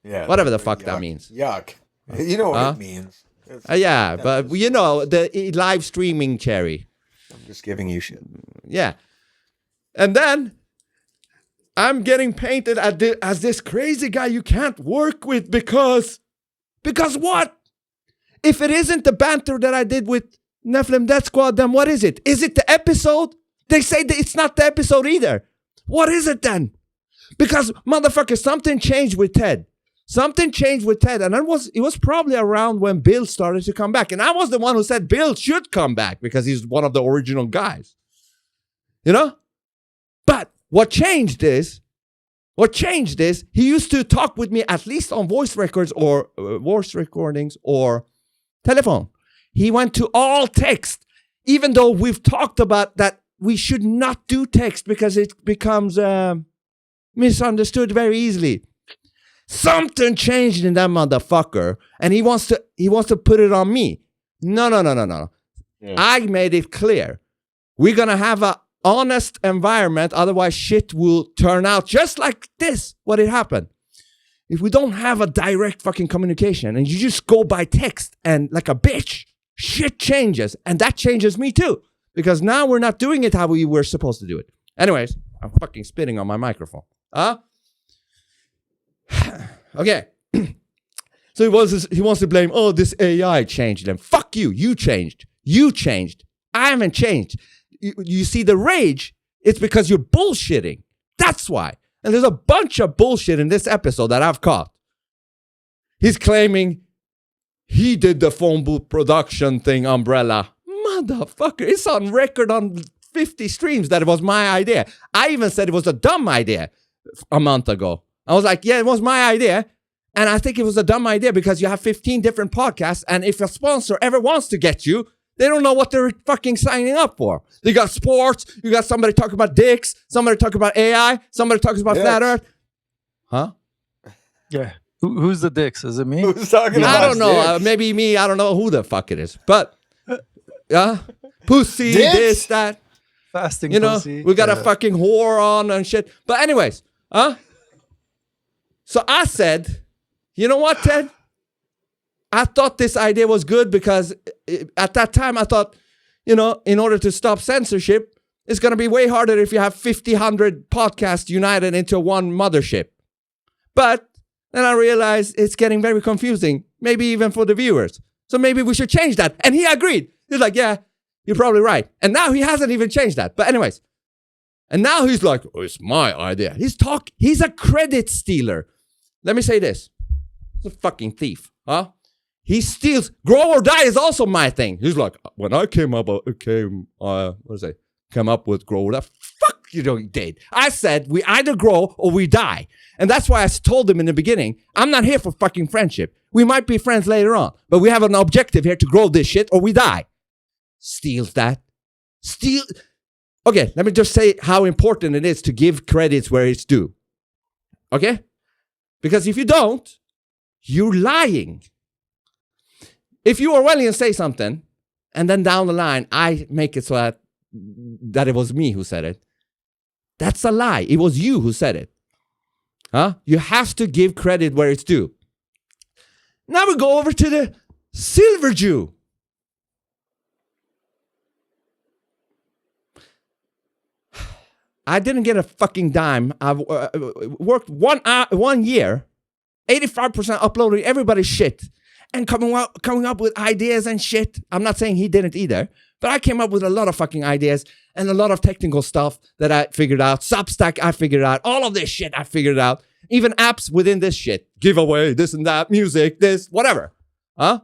Yeah. Whatever the fuck that means. Yuck. You know what it means. Yeah, but you know, the live streaming cherry. I'm just giving you shit. Yeah. And then I'm getting painted as this crazy guy you can't work with because what? If it isn't the banter that I did with Nephilim Death Squad, then what is it? Is it the episode? They say that it's not the episode either. What is it then? Because, motherfucker, something changed with Ted. Something changed with Ted, and it was probably around when Bill started to come back. And I was the one who said Bill should come back because he's one of the original guys. You know? But what changed is, he used to talk with me at least on voice recordings or telephone. He went to all text, even though we've talked about that we should not do text because it becomes misunderstood very easily. Something changed in that motherfucker, and he wants to put it on me. No. Yeah. I made it clear. We're gonna have a honest environment, otherwise shit will turn out just like this, what it happened. If we don't have a direct fucking communication and you just go by text and like a bitch, shit changes. And that changes me too. Because now we're not doing it how we were supposed to do it. Anyways, I'm fucking spitting on my microphone. Okay. So he wants to blame, this AI changed them. Fuck you. You changed. I haven't changed. You see the rage, it's because you're bullshitting. That's why. And there's a bunch of bullshit in this episode that I've caught. He's claiming he did the Phonebooth production thing umbrella. Motherfucker, it's on record on 50 streams that it was my idea. I even said it was a dumb idea a month ago. I was like, yeah, it was my idea. And I think it was a dumb idea because you have 15 different podcasts. And if a sponsor ever wants to get you, they don't know what they're fucking signing up for. You got sports. You got somebody talking about dicks. Somebody talking about AI. Somebody talking about flat earth. Huh? Yeah. Who's the dicks? Is it me? Who's talking about I don't know. Maybe me. I don't know who the fuck it is. But, pussy, dicks? this, that. Fasting pussy. We got a fucking whore on and shit. But anyways, So I said, you know what, Ted? I thought this idea was good because at that time I thought, in order to stop censorship, it's going to be way harder if you have 100 podcasts united into one mothership. But then I realized it's getting very confusing, maybe even for the viewers. So maybe we should change that. And he agreed. He's like, yeah, you're probably right. And now he hasn't even changed that. But anyways, and now he's like, it's my idea. He's a credit stealer. Let me say this. He's a fucking thief, huh? He steals. Grow or die is also my thing. He's like, when I came up with grow or die, fuck you did. I said we either grow or we die. And that's why I told him in the beginning, I'm not here for fucking friendship. We might be friends later on, but we have an objective here to grow this shit or we die. Steals that. Okay, let me just say how important it is to give credits where it's due. Okay? Because if you don't, you're lying. If you Orwellian say something, and then down the line, I make it so that it was me who said it, that's a lie. It was you who said it. Huh? You have to give credit where it's due. Now we go over to the Silver Jew. I didn't get a fucking dime. I've worked 1 year, 85% uploading everybody's shit. And coming up with ideas and shit. I'm not saying he didn't either, but I came up with a lot of fucking ideas and a lot of technical stuff that I figured out. Substack, I figured out. All of this shit, I figured out. Even apps within this shit. Giveaway, this and that, music, this, whatever. Huh?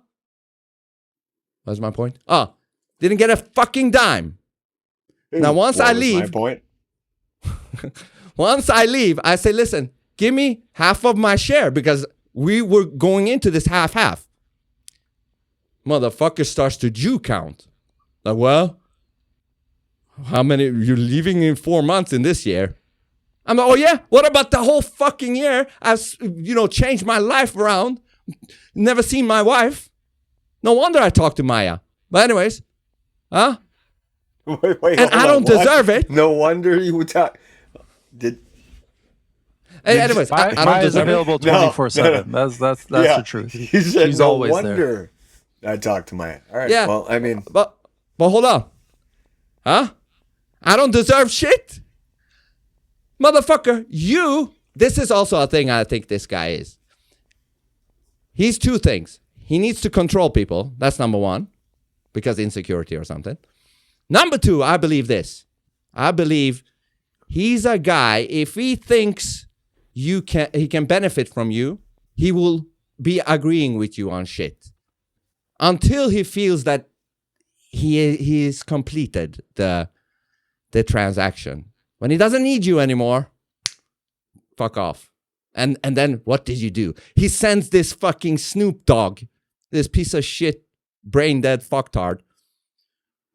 What's my point? Didn't get a fucking dime. Now, once I What was my leave, point? once I leave, I say, listen, give me half of my share because we were going into this half-half. Motherfucker starts to Jew count. Like, well, how many? You're leaving in 4 months in this year. I'm like, oh yeah? What about the whole fucking year? I've, changed my life around. Never seen my wife. No wonder I talked to Maya. But anyways, huh? Wait, And I don't deserve it. No wonder you would talk. Anyways, I don't Maya's deserve it. available 24/7. That's Yeah, the truth. He said, She's no always wonder I talked to Maya. All right. Yeah. Well, I mean, But hold on. Huh? I don't deserve shit? Motherfucker, this is also a thing I think this guy is. He's two things. He needs to control people. That's number one, because insecurity or something. Number two, I believe this. I believe he's a guy, if he thinks he can benefit from you, he will be agreeing with you on shit. Until he feels that he's completed the transaction. When he doesn't need you anymore, fuck off. And then what did you do? He sends this fucking Snoop Dogg, this piece of shit, brain dead fucktard,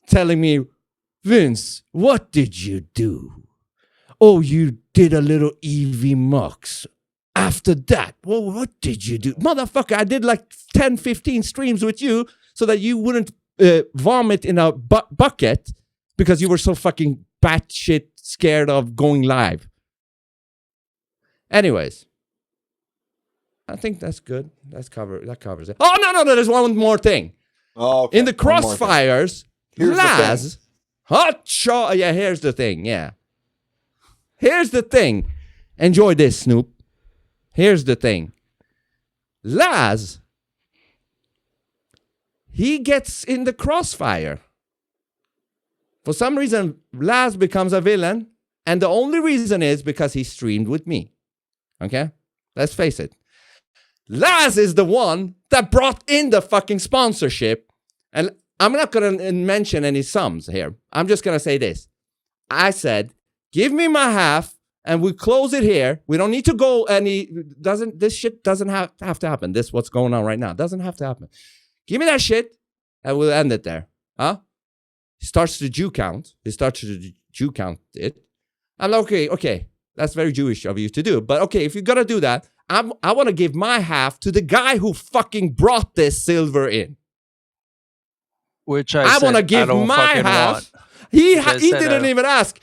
telling me, Vince, what did you do? Oh, you did a little EV Mux. After that, well, what did you do? Motherfucker, I did like 10, 15 streams with you so that you wouldn't vomit in a bucket because you were so fucking batshit scared of going live. Anyways, I think that's good. That covers it. Oh, no, there's one more thing. oh, okay. In the crossfires, Here's the Laz, here's the thing, yeah. Here's the thing. Enjoy this, Snoop. Here's the thing. Laz, he gets in the crossfire. For some reason, Laz becomes a villain, and the only reason is because he streamed with me. Okay? Let's face it. Laz is the one that brought in the fucking sponsorship, and I'm not going to mention any sums here. I'm just going to say this. I said, give me my half, and we close it here. We don't need to go this shit doesn't have to happen. This what's going on right now. Doesn't have to happen. Give me that shit, and we'll end it there. Huh? He starts to Jew count. It. I'm like, okay. That's very Jewish of you to do. But okay, if you're going to do that, I want to give my half to the guy who fucking brought this silver in. Which I want to give my half. He didn't even ask.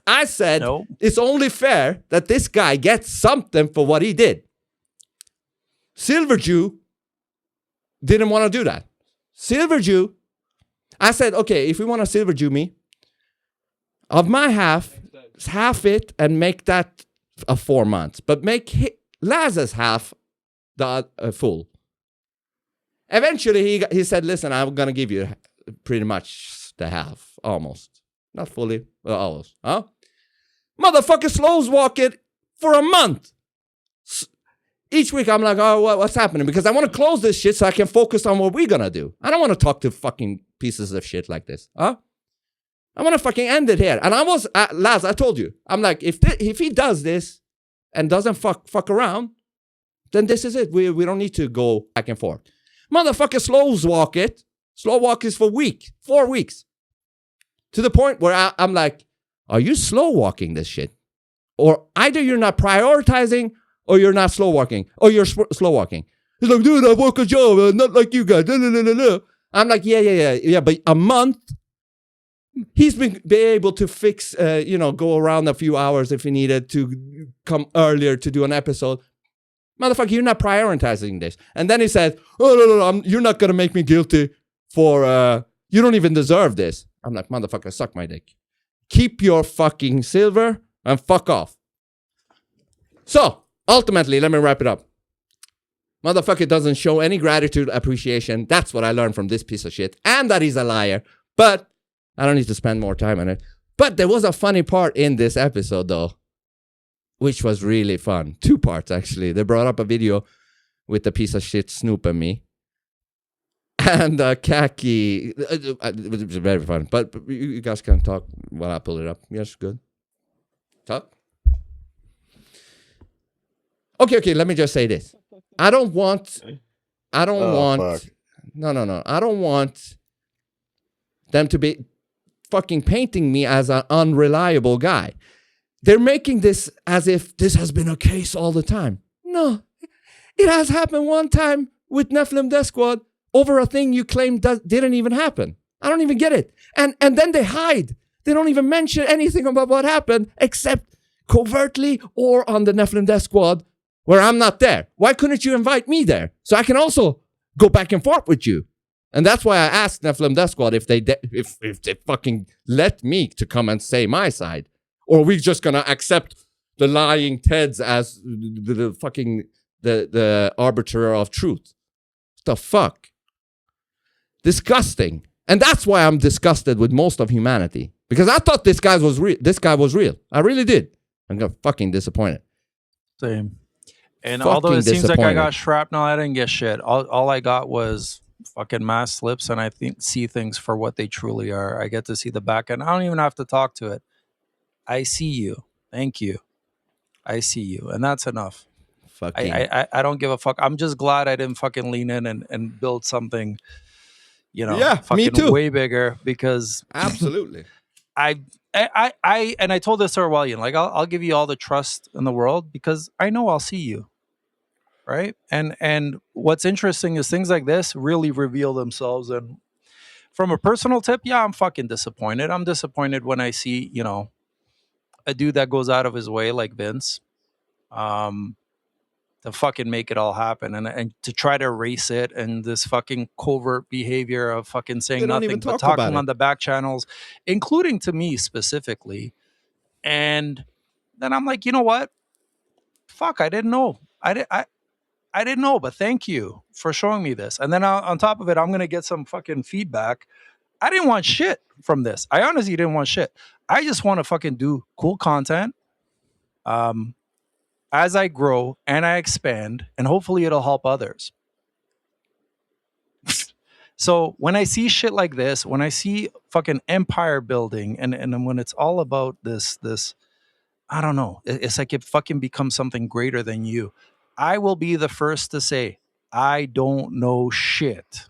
I said, nope. It's only fair that this guy gets something for what he did. Silver Jew didn't want to do that. Silver Jew, I said, okay, if we want to Silver Jew me, of my half it and make that a 4 months. But make Laz's half the full. Eventually, he said, listen, I'm going to give you pretty much the half, almost. Not fully, but almost. Huh? Motherfucker slows walk it for a month. Each week, I'm like, oh, what's happening? Because I want to close this shit so I can focus on what we're going to do. I don't want to talk to fucking pieces of shit like this. Huh? I want to fucking end it here. And I was, Laz, I told you. I'm like, if he does this and doesn't fuck around, then this is it. We don't need to go back and forth. Motherfucker slows walk it. Slow walk is for 4 weeks. To the point where I'm like, are you slow walking this shit? Or either you're not prioritizing or you're not slow walking. Or you're slow walking. He's like, dude, I work a job, not like you guys. I'm like, yeah. But a month, he's been able to fix, go around a few hours if he needed to come earlier to do an episode. Motherfucker, you're not prioritizing this. And then he said, oh, no, you're not going to make me guilty for, you don't even deserve this. I'm like, motherfucker, suck my dick. Keep your fucking silver and fuck off. So, ultimately, let me wrap it up. Motherfucker doesn't show any gratitude, appreciation. That's what I learned from this piece of shit. And that he's a liar. But I don't need to spend more time on it. But there was a funny part in this episode, though, which was really fun. 2 parts, actually. They brought up a video with the piece of shit Snoop and me. and khaki. It was very fun. But you guys can talk while I pull it up. Yes, good. Talk. Okay. Let me just say this. I don't want. Fuck. No. I don't want them to be fucking painting me as an unreliable guy. They're making this as if this has been a case all the time. No, it has happened one time with Nephilim Death Squad over a thing you claim didn't even happen. I don't even get it. And then they hide. They don't even mention anything about what happened except covertly or on the Nephilim Death Squad where I'm not there. Why couldn't you invite me there so I can also go back and forth with you? And that's why I asked Nephilim Death Squad if they fucking let me to come and say my side. Or are we just gonna accept the lying Teds as the fucking the arbiter of truth? What the fuck? Disgusting. And that's why I'm disgusted with most of humanity. Because I thought this guy was real. I really did. I'm fucking disappointed. Same. And Fucking although it seems like I disappointed. got shrapnel, I didn't get shit. All I got was fucking mass slips, and I see things for what they truly are. I get to see the back end. I don't even have to talk to it. I see you. Thank you. I see you. And that's enough. Fucking. I don't give a fuck. I'm just glad I didn't fucking lean in and build something, Yeah, fucking me too. way bigger, because Absolutely. I told this to Orwellian, like, I'll give you all the trust in the world because I know I'll see you. Right. And what's interesting is things like this really reveal themselves. And from a personal tip, yeah, I'm fucking disappointed. I'm disappointed when I see, a dude that goes out of his way like Vince, to fucking make it all happen and to try to erase it, and this fucking covert behavior of fucking saying They don't nothing even but talk about talking it. on the back channels, including to me specifically. And then I'm like, you know what? Fuck, I didn't know. I didn't know, but thank you for showing me this. And then on top of it, I'm going to get some fucking feedback. I didn't want shit from this. I honestly didn't want shit. I just want to fucking do cool content. As I grow and I expand, and hopefully it'll help others. So when I see shit like this, when I see fucking empire building, and when it's all about this, I don't know, it's like it fucking becomes something greater than you. I will be the first to say, I don't know shit.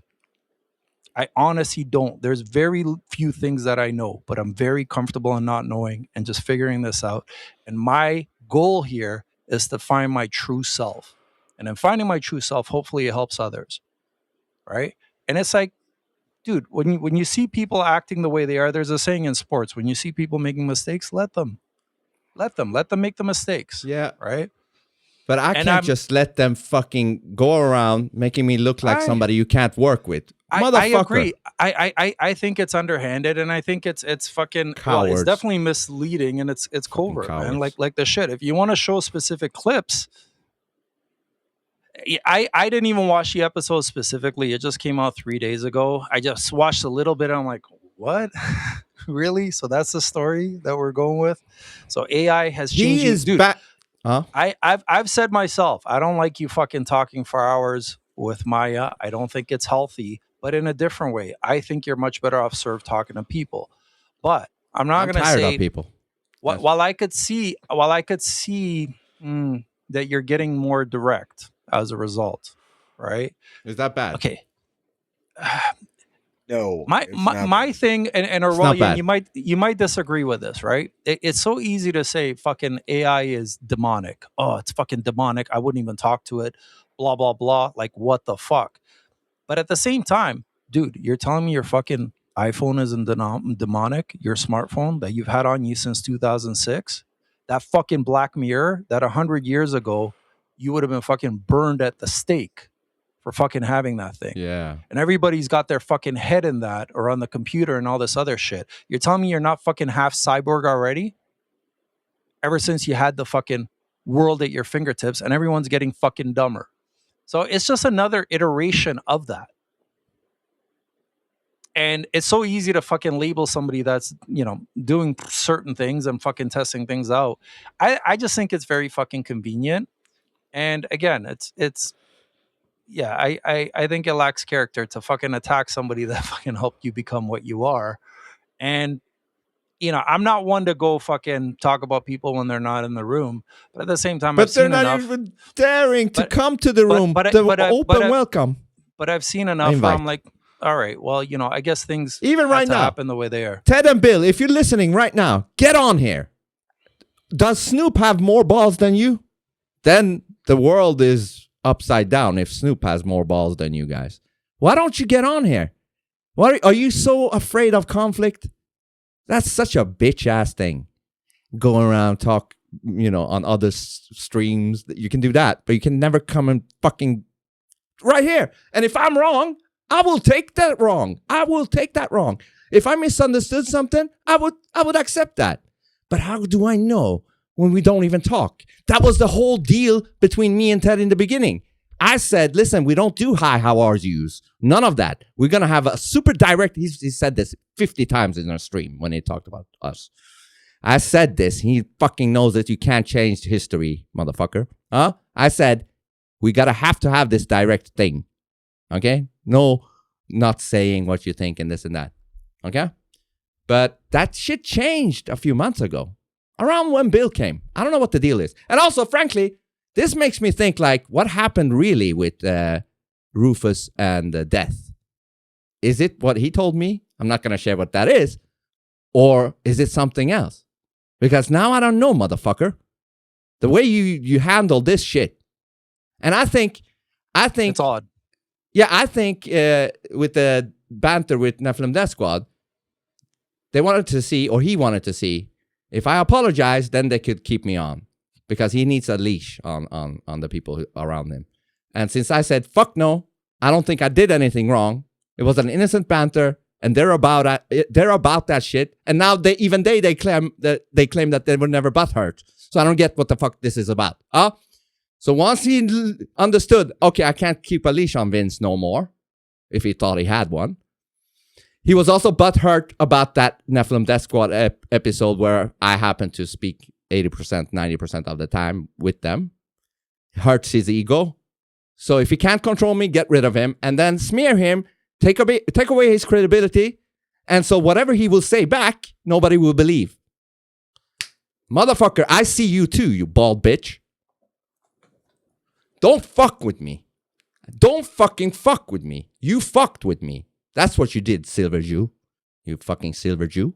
I honestly don't. There's very few things that I know, but I'm very comfortable in not knowing and just figuring this out. And my goal here is to find my true self. And in finding my true self, hopefully it helps others. Right. And it's like, dude, when you see people acting the way they are, there's a saying in sports, when you see people making mistakes, let them make the mistakes. Yeah. Right. But I can't just let them fucking go around making me look like somebody you can't work with. Motherfucker. I agree. I think it's underhanded, and I think it's fucking Cowards. It's definitely misleading, and it's covert, man. Like the shit. If you want to show specific clips, I didn't even watch the episode specifically. It just came out 3 days ago. I just watched a little bit. And I'm like, what? Really? So that's the story that we're going with. So AI has changed. He is back. Huh? I've said myself, I don't like you fucking talking for hours with Maya. I don't think it's healthy, but in a different way. I think you're much better off served talking to people. But I'm not going to say of people. While I could see that you're getting more direct as a result, right? Is that bad? Okay. No. My thing, and Orwellian, you might disagree with this, right? It's so easy to say fucking AI is demonic. Oh, it's fucking demonic. I wouldn't even talk to it. Blah blah blah. Like, what the fuck? But at the same time, dude, you're telling me your fucking iPhone isn't demonic? Your smartphone that you've had on you since 2006? That fucking Black Mirror that 100 years ago you would have been fucking burned at the stake for fucking having that thing. Yeah. And everybody's got their fucking head in that, or on the computer and all this other shit. You're telling me you're not fucking half cyborg already? Ever since you had the fucking world at your fingertips, and everyone's getting fucking dumber. So it's just another iteration of that. And it's so easy to fucking label somebody that's, doing certain things and fucking testing things out. I just think it's very fucking convenient. And again, it's yeah, I think it lacks character to fucking attack somebody that fucking helped you become what you are. And I'm not one to go fucking talk about people when they're not in the room, but at the same time, I've But they're seen not enough. even daring to But- come to the room. but I- The but I- open but I- welcome. But I've seen enough where Invite. I'm like, all right, well, I guess things Even had right to now. happen the way they are. Ted and Bill, if you're listening right now, get on here. Does Snoop have more balls than you? Then the world is upside down if Snoop has more balls than you guys. Why don't you get on here? Why are you so afraid of conflict? That's such a bitch ass thing. Going around talk, on other streams. You can do that, but you can never come and fucking right here. And if I'm wrong, I will take that wrong. If I misunderstood something, I would accept that. But how do I know when we don't even talk? That was the whole deal between me and Ted in the beginning. I said, listen, we don't do hi, how are yous. None of that. We're going to have a super direct. He said this 50 times in our stream when he talked about us. I said this. He fucking knows that you can't change history, motherfucker. Huh? I said, we got to have this direct thing. Okay? No, not saying what you think and this and that. Okay? But that shit changed a few months ago. Around when Bill came. I don't know what the deal is. And also, frankly, this makes me think like, what happened really with Rufus and Death? Is it what he told me? I'm not going to share what that is. Or is it something else? Because now I don't know, motherfucker. The way you handle this shit. And I think It's odd. Yeah, I think with the banter with Nephilim Death Squad, they wanted to see, or he wanted to see, if I apologize, then they could keep me on. Because he needs a leash on the people around him. And since I said, fuck no, I don't think I did anything wrong. It was an innocent banter, and they're about that shit. And now they claim that they were never butthurt. So I don't get what the fuck this is about. So once he understood, okay, I can't keep a leash on Vince no more, if he thought he had one. He was also butthurt about that Nephilim Death Squad episode where I happened to speak 80%, 90% of the time with them. Hurts his ego. So if he can't control me, get rid of him and then smear him, take away his credibility. And so whatever he will say back, nobody will believe. Motherfucker, I see you too, you bald bitch. Don't fuck with me. Don't fucking fuck with me. You fucked with me. That's what you did, Silver Jew. You fucking Silver Jew.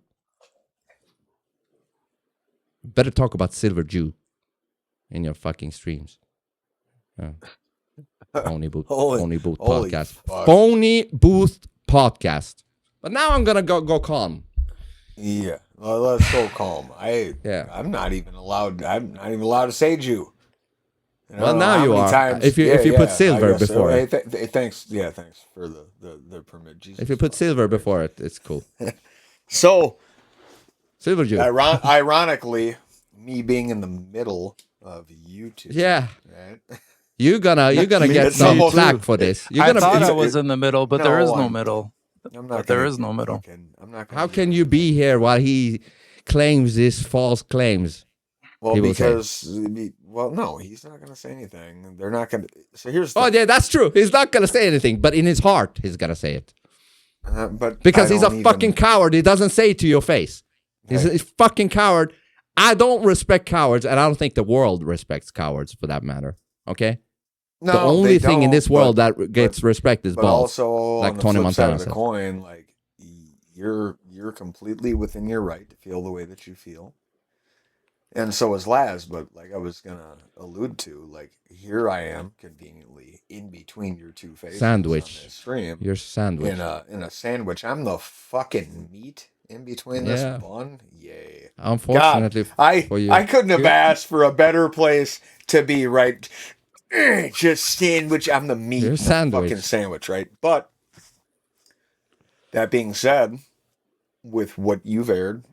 Better talk about Silver Jew in your fucking streams. Phonebooth podcast. Phonebooth podcast. But now I'm gonna go calm. Yeah, well, let's go calm. I'm not even allowed to say Jew. Well, now you are. If you put silver before it. Thanks. Yeah, thanks for the permit. Jesus. If you put silver before it, it's cool. So, Silver Jew. Ironically, me being in the middle of YouTube. Yeah. Right? You're gonna get some flack for this. I thought I was in the middle, but there is no middle. I'm not. There is no middle. I'm not. How can you be here while he claims these false claims? Well, no, he's not going to say anything. They're not going to. So here's. Yeah, that's true. He's not going to say anything, but in his heart, he's going to say it. But because he's a fucking coward. He doesn't say it to your face. He's a fucking coward. I don't respect cowards, and I don't think the world respects cowards for that matter. Okay. No, the only thing in this world that gets respect is balls. Also, like on the Tony flip Montana side of the says. coin, like you're completely within your right to feel the way that you feel, and so is Laz. But like I was gonna allude to, like here I am conveniently in between your two faces. Sandwich. On this stream. You're sandwich. In a sandwich. I'm the fucking meat in between this bun. Yay. Unfortunately, God, for you. I couldn't have asked for a better place to be, right? Just sandwich. I'm the meat. You're sandwich. Fucking sandwich, right? But that being said, with what you've aired,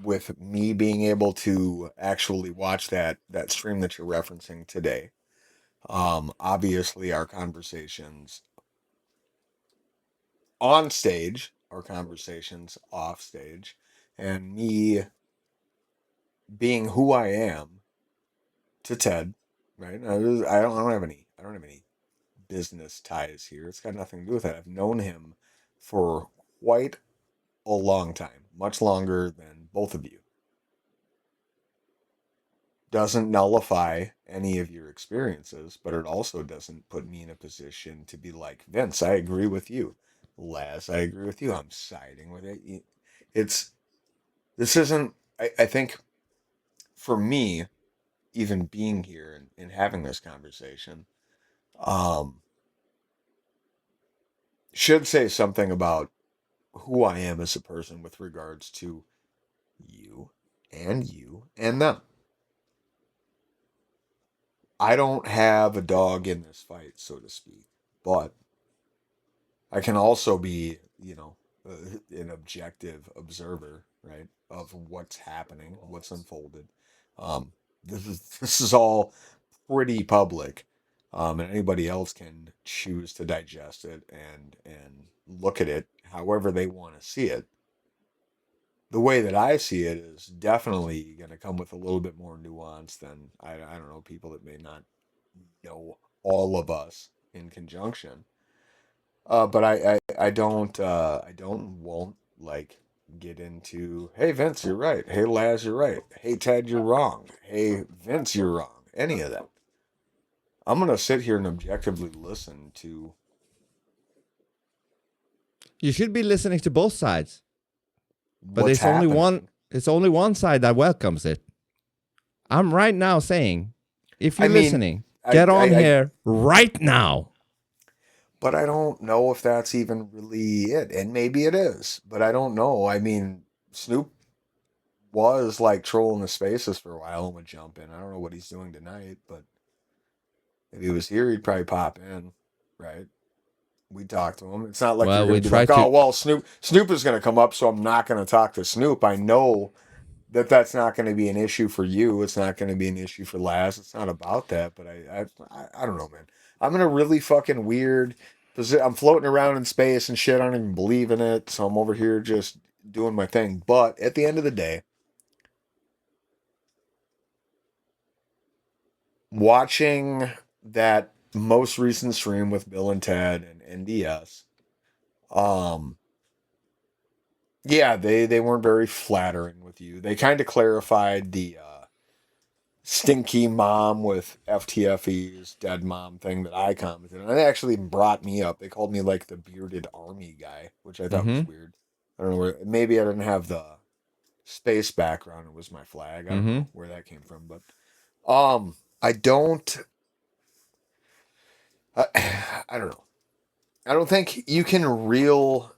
with me being able to actually watch that stream that you're referencing today, obviously our conversations on stage, our conversations off stage, and me being who I am to Ted, right? I don't have any business ties here. It's got nothing to do with that. I've known him for quite a long time, much longer than both of you. Doesn't nullify any of your experiences, but it also doesn't put me in a position to be like, Vince, I agree with you. Laz, I agree with you. I'm siding with it. This isn't, I think for me, even being here and having this conversation, should say something about who I am as a person with regards to you and them. I don't have a dog in this fight, so to speak, but I can also be, an objective observer, right, of what's happening, what's unfolded. This is all pretty public, and anybody else can choose to digest it and look at it however they want to see it. The way that I see it is definitely going to come with a little bit more nuance than I don't know, people that may not know all of us in conjunction. But I won't like get into, hey Vince, you're right. Hey Laz, you're right. Hey Ted, you're wrong. Hey Vince, you're wrong. Any of that. I'm gonna sit here and objectively listen to. You should be listening to both sides. But what's it's only one. happening. It's only one side that welcomes it. I'm right now saying, if you're listening, get on here right now. But I don't know if that's even really it. And maybe it is, but I don't know. I mean, Snoop was like trolling the spaces for a while and would jump in. I don't know what he's doing tonight, but if he was here, he'd probably pop in, right? We'd talk to him. It's not like you're going to be like, oh, well, Snoop is going to come up, so I'm not going to talk to Snoop. I know that that's not going to be an issue for you. It's not going to be an issue for Laz. It's not about that, but I don't know, man. I'm in a really fucking weird position. I'm floating around in space and shit. I don't even believe in it, so I'm over here just doing my thing. But at the end of the day, watching that most recent stream with Bill and Ted and NDS, yeah, they weren't very flattering with you. They kind of clarified the stinky mom with FTFE's dead mom thing that I commented on. They actually brought me up. They called me like the bearded army guy, which I thought was weird. I don't know maybe I didn't have the space background. It was my flag. I don't know where that came from, but I don't know. I don't think you can reel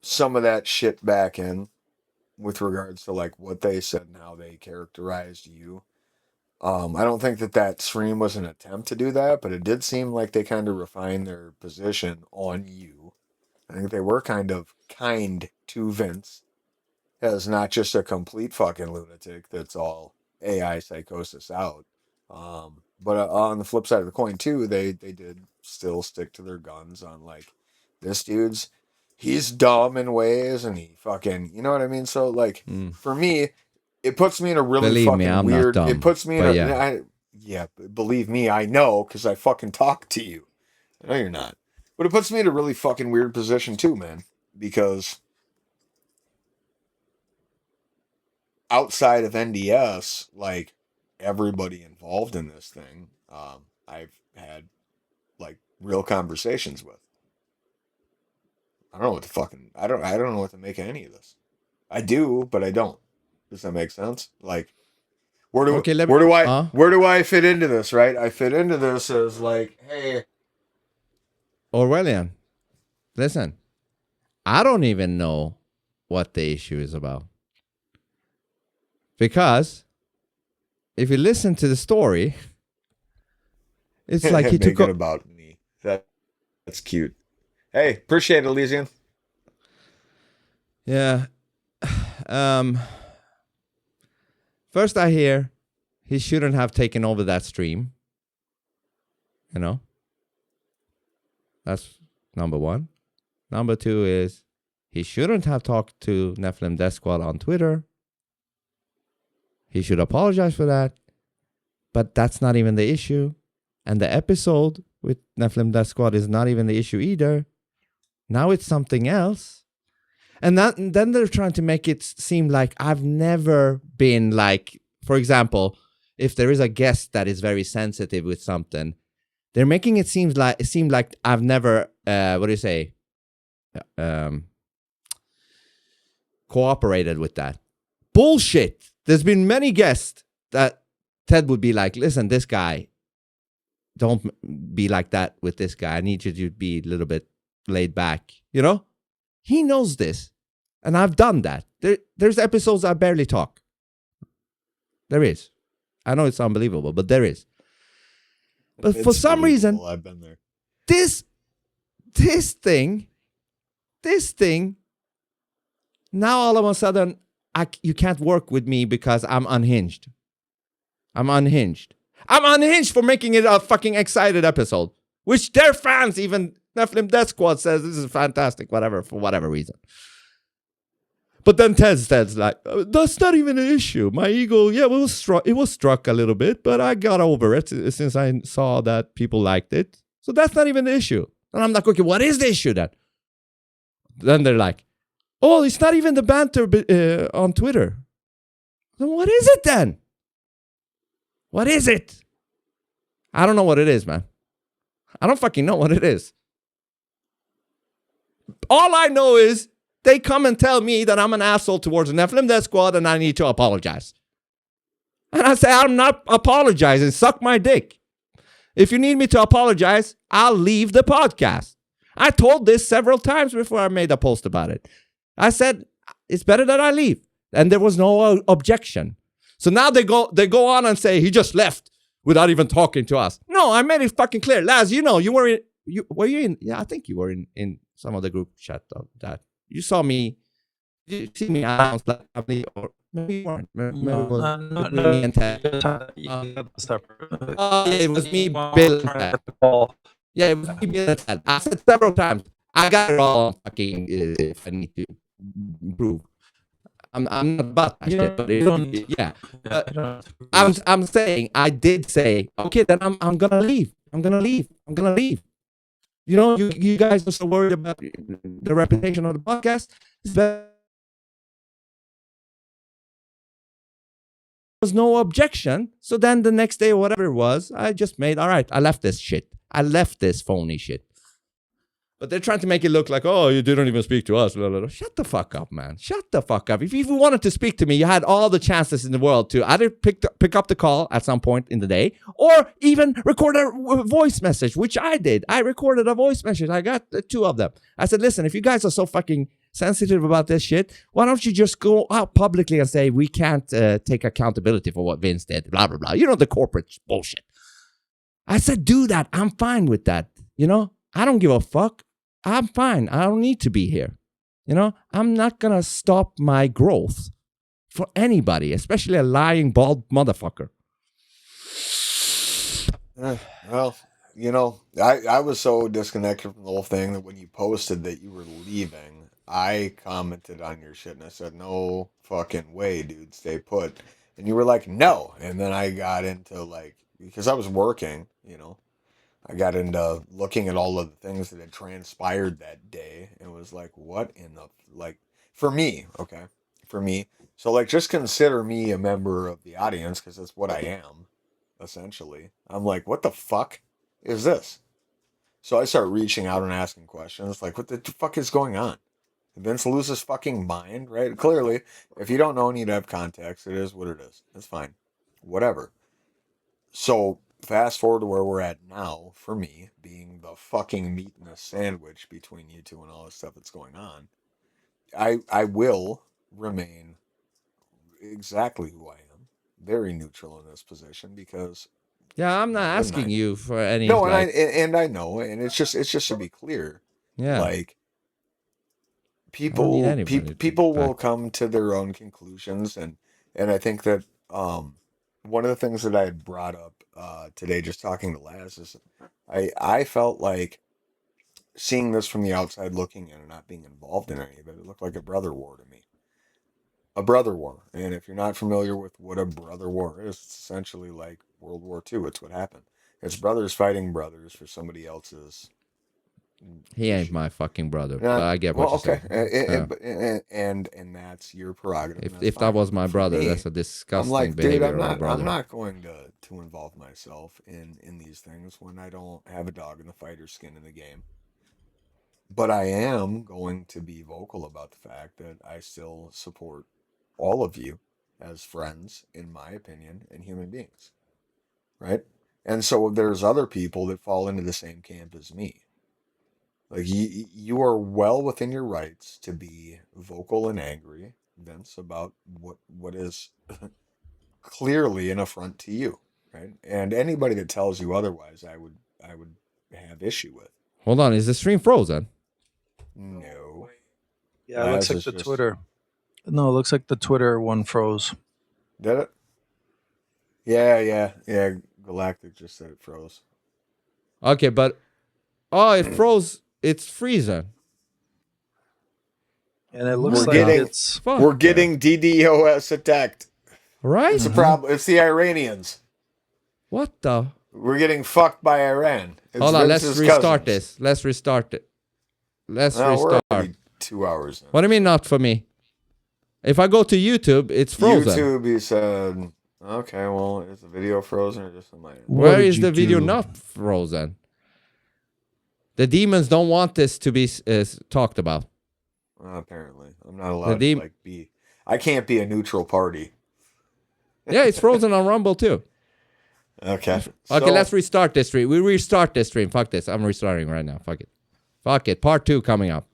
some of that shit back in with regards to like what they said and how they characterized you. I don't think that stream was an attempt to do that, but it did seem like they kind of refined their position on you. I think they were kind to Vince as not just a complete fucking lunatic that's all AI psychosis out. But on the flip side of the coin too, they did still stick to their guns on like, this dude's, he's dumb in ways and he fucking, you know what I mean? So like, for me, it puts me in a really fucking weird, it puts me in believe me, I know, because I fucking talk to you. I know you're not. But it puts me in a really fucking weird position too, man, because outside of NDS, like, everybody involved in this thing, I've had like real conversations with. I don't know what to fucking, I don't know what to make of any of this. I do, but I don't. Does that make sense? Like, where do I fit into this, right? I fit into this as like, hey, Orwellian, listen, I don't even know what the issue is about. Because if you listen to the story, it's like he took it about me. That's cute. Hey, appreciate it, Elysian. Yeah. First I hear he shouldn't have taken over that stream. You know? That's number one. Number two is he shouldn't have talked to Nephilim Death Squad on Twitter. He should apologize for that. But that's not even the issue. And the episode with Nephilim Death Squad is not even the issue either. Now it's something else. And then they're trying to make it seem like I've never been like, for example, if there is a guest that is very sensitive with something, they're making it seem like I've never, cooperated with that. Bullshit. There's been many guests that Ted would be like, listen, this guy, don't be like that with this guy. I need you to be a little bit laid back. You know? He knows this. And I've done that. There's episodes I barely talk. There is. I know it's unbelievable, but there is. But for some reason, I've been there. This thing, now all of a sudden, you can't work with me because I'm unhinged. I'm unhinged for making it a fucking excited episode, which their fans, even Nephilim Death Squad, says this is fantastic, whatever, for whatever reason. But then Ted's like, that's not even an issue. My ego, yeah, it was struck a little bit, but I got over it since I saw that people liked it. So that's not even the issue. And I'm like, okay, what is the issue then? Then they're like, oh, it's not even the banter on Twitter. Then what is it then? What is it? I don't know what it is, man. I don't fucking know what it is. All I know is they come and tell me that I'm an asshole towards the Nephilim Death Squad and I need to apologize. And I say, I'm not apologizing. Suck my dick. If you need me to apologize, I'll leave the podcast. I told this several times before I made a post about it. I said, it's better that I leave. And there was no objection. So now they go on and say, he just left without even talking to us. No, I made it fucking clear. Laz, you know, were you in? Yeah, I think you were in some of the group chat of that. You saw me. Did you see me announce that? Or maybe you weren't. No, Me and Ted. It was me, Bill, and Ted. Yeah, it was me, Bill, and Ted. I said several times, I got it all fucking if I need to improve. I'm not about that shit, but yeah. I'm saying, I did say, okay, then I'm gonna leave. I'm gonna leave. You know, you guys are so worried about the reputation of the podcast. There was no objection. So then the next day, or whatever it was, I just made, all right, I left this shit. I left this phony shit. But they're trying to make it look like, oh, you didn't even speak to us. Blah, blah, blah. Shut the fuck up, man. Shut the fuck up. If you even wanted to speak to me, you had all the chances in the world to either pick up the call at some point in the day or even record a voice message, which I did. I recorded a voice message. I got 2 of them. I said, listen, if you guys are so fucking sensitive about this shit, why don't you just go out publicly and say, we can't take accountability for what Vince did, blah, blah, blah. You know, the corporate bullshit. I said, do that. I'm fine with that. You know, I don't give a fuck. I'm fine. I don't need to be here. You know, I'm not going to stop my growth for anybody, especially a lying, bald motherfucker. Well, you know, I was so disconnected from the whole thing that when you posted that you were leaving, I commented on your shit and I said, no fucking way, dude, stay put. And you were like, no. And then I got into like, because I was working, you know, I got into looking at all of the things that had transpired that day and was like, what in the, like, for me, okay? For me. So, like, just consider me a member of the audience because that's what I am, essentially. I'm like, what the fuck is this? So I start reaching out and asking questions like, what the fuck is going on? Vince loses fucking mind, right? Clearly, if you don't know and you have context, it is what it is. It's fine. Whatever. So, fast forward to where we're at now, for me, being the fucking meat in a sandwich between you two and all this stuff that's going on, I will remain exactly who I am, very neutral in this position because yeah, I'm not asking you for any. No, and I know, and it's just to be clear, yeah, like people will come to their own conclusions, and I think that one of the things that I had brought up today, just talking to Laz, is I felt like seeing this from the outside looking in and not being involved in any of it, it looked like a brother war to me. A brother war. And if you're not familiar with what a brother war is, it's essentially like World War II. It's what happened. It's brothers fighting brothers for somebody else's. He ain't my fucking brother. Yeah, But I get what you're saying. And that's your prerogative. If and that's if that fine. was my For brother, me, that's a I'm disgusting like, dude, behavior of a brother. I'm not going to involve myself in these things when I don't have a dog in the fight or skin in the game. But I am going to be vocal about the fact that I still support all of you as friends, in my opinion, and human beings, right? And so there's other people that fall into the same camp as me. Like you are well within your rights to be vocal and angry, Vince, about what is clearly an affront to you, right? And anybody that tells you otherwise, I would have issue with. Hold on, is the stream frozen? No. Yeah, it looks Laz like is the just- Twitter. No, it looks like the Twitter one froze. Did it? Yeah. Galactic just said it froze. Okay, but it froze. It's freezing. And it looks We're like getting- it's Fuck. We're getting DDoS attacked. right. It's a problem. It's the Iranians. What the? We're getting fucked by Iran. It's Hold on, let's Vince's restart cousins. this. Let's restart it. Let's No, we're restart. already 2 hours in. What do you mean not for me? If I go to YouTube, it's frozen. YouTube, he said, okay, well, is the video frozen or just on my end? What Where did is you the video do? not frozen? The demons don't want this to be talked about. Apparently. I'm not allowed The to be. I can't be a neutral party. Yeah, it's frozen on Rumble too. Okay. Okay, let's restart this stream. We restart this stream. Fuck this. I'm restarting right now. Fuck it. Fuck it. Part 2 coming up.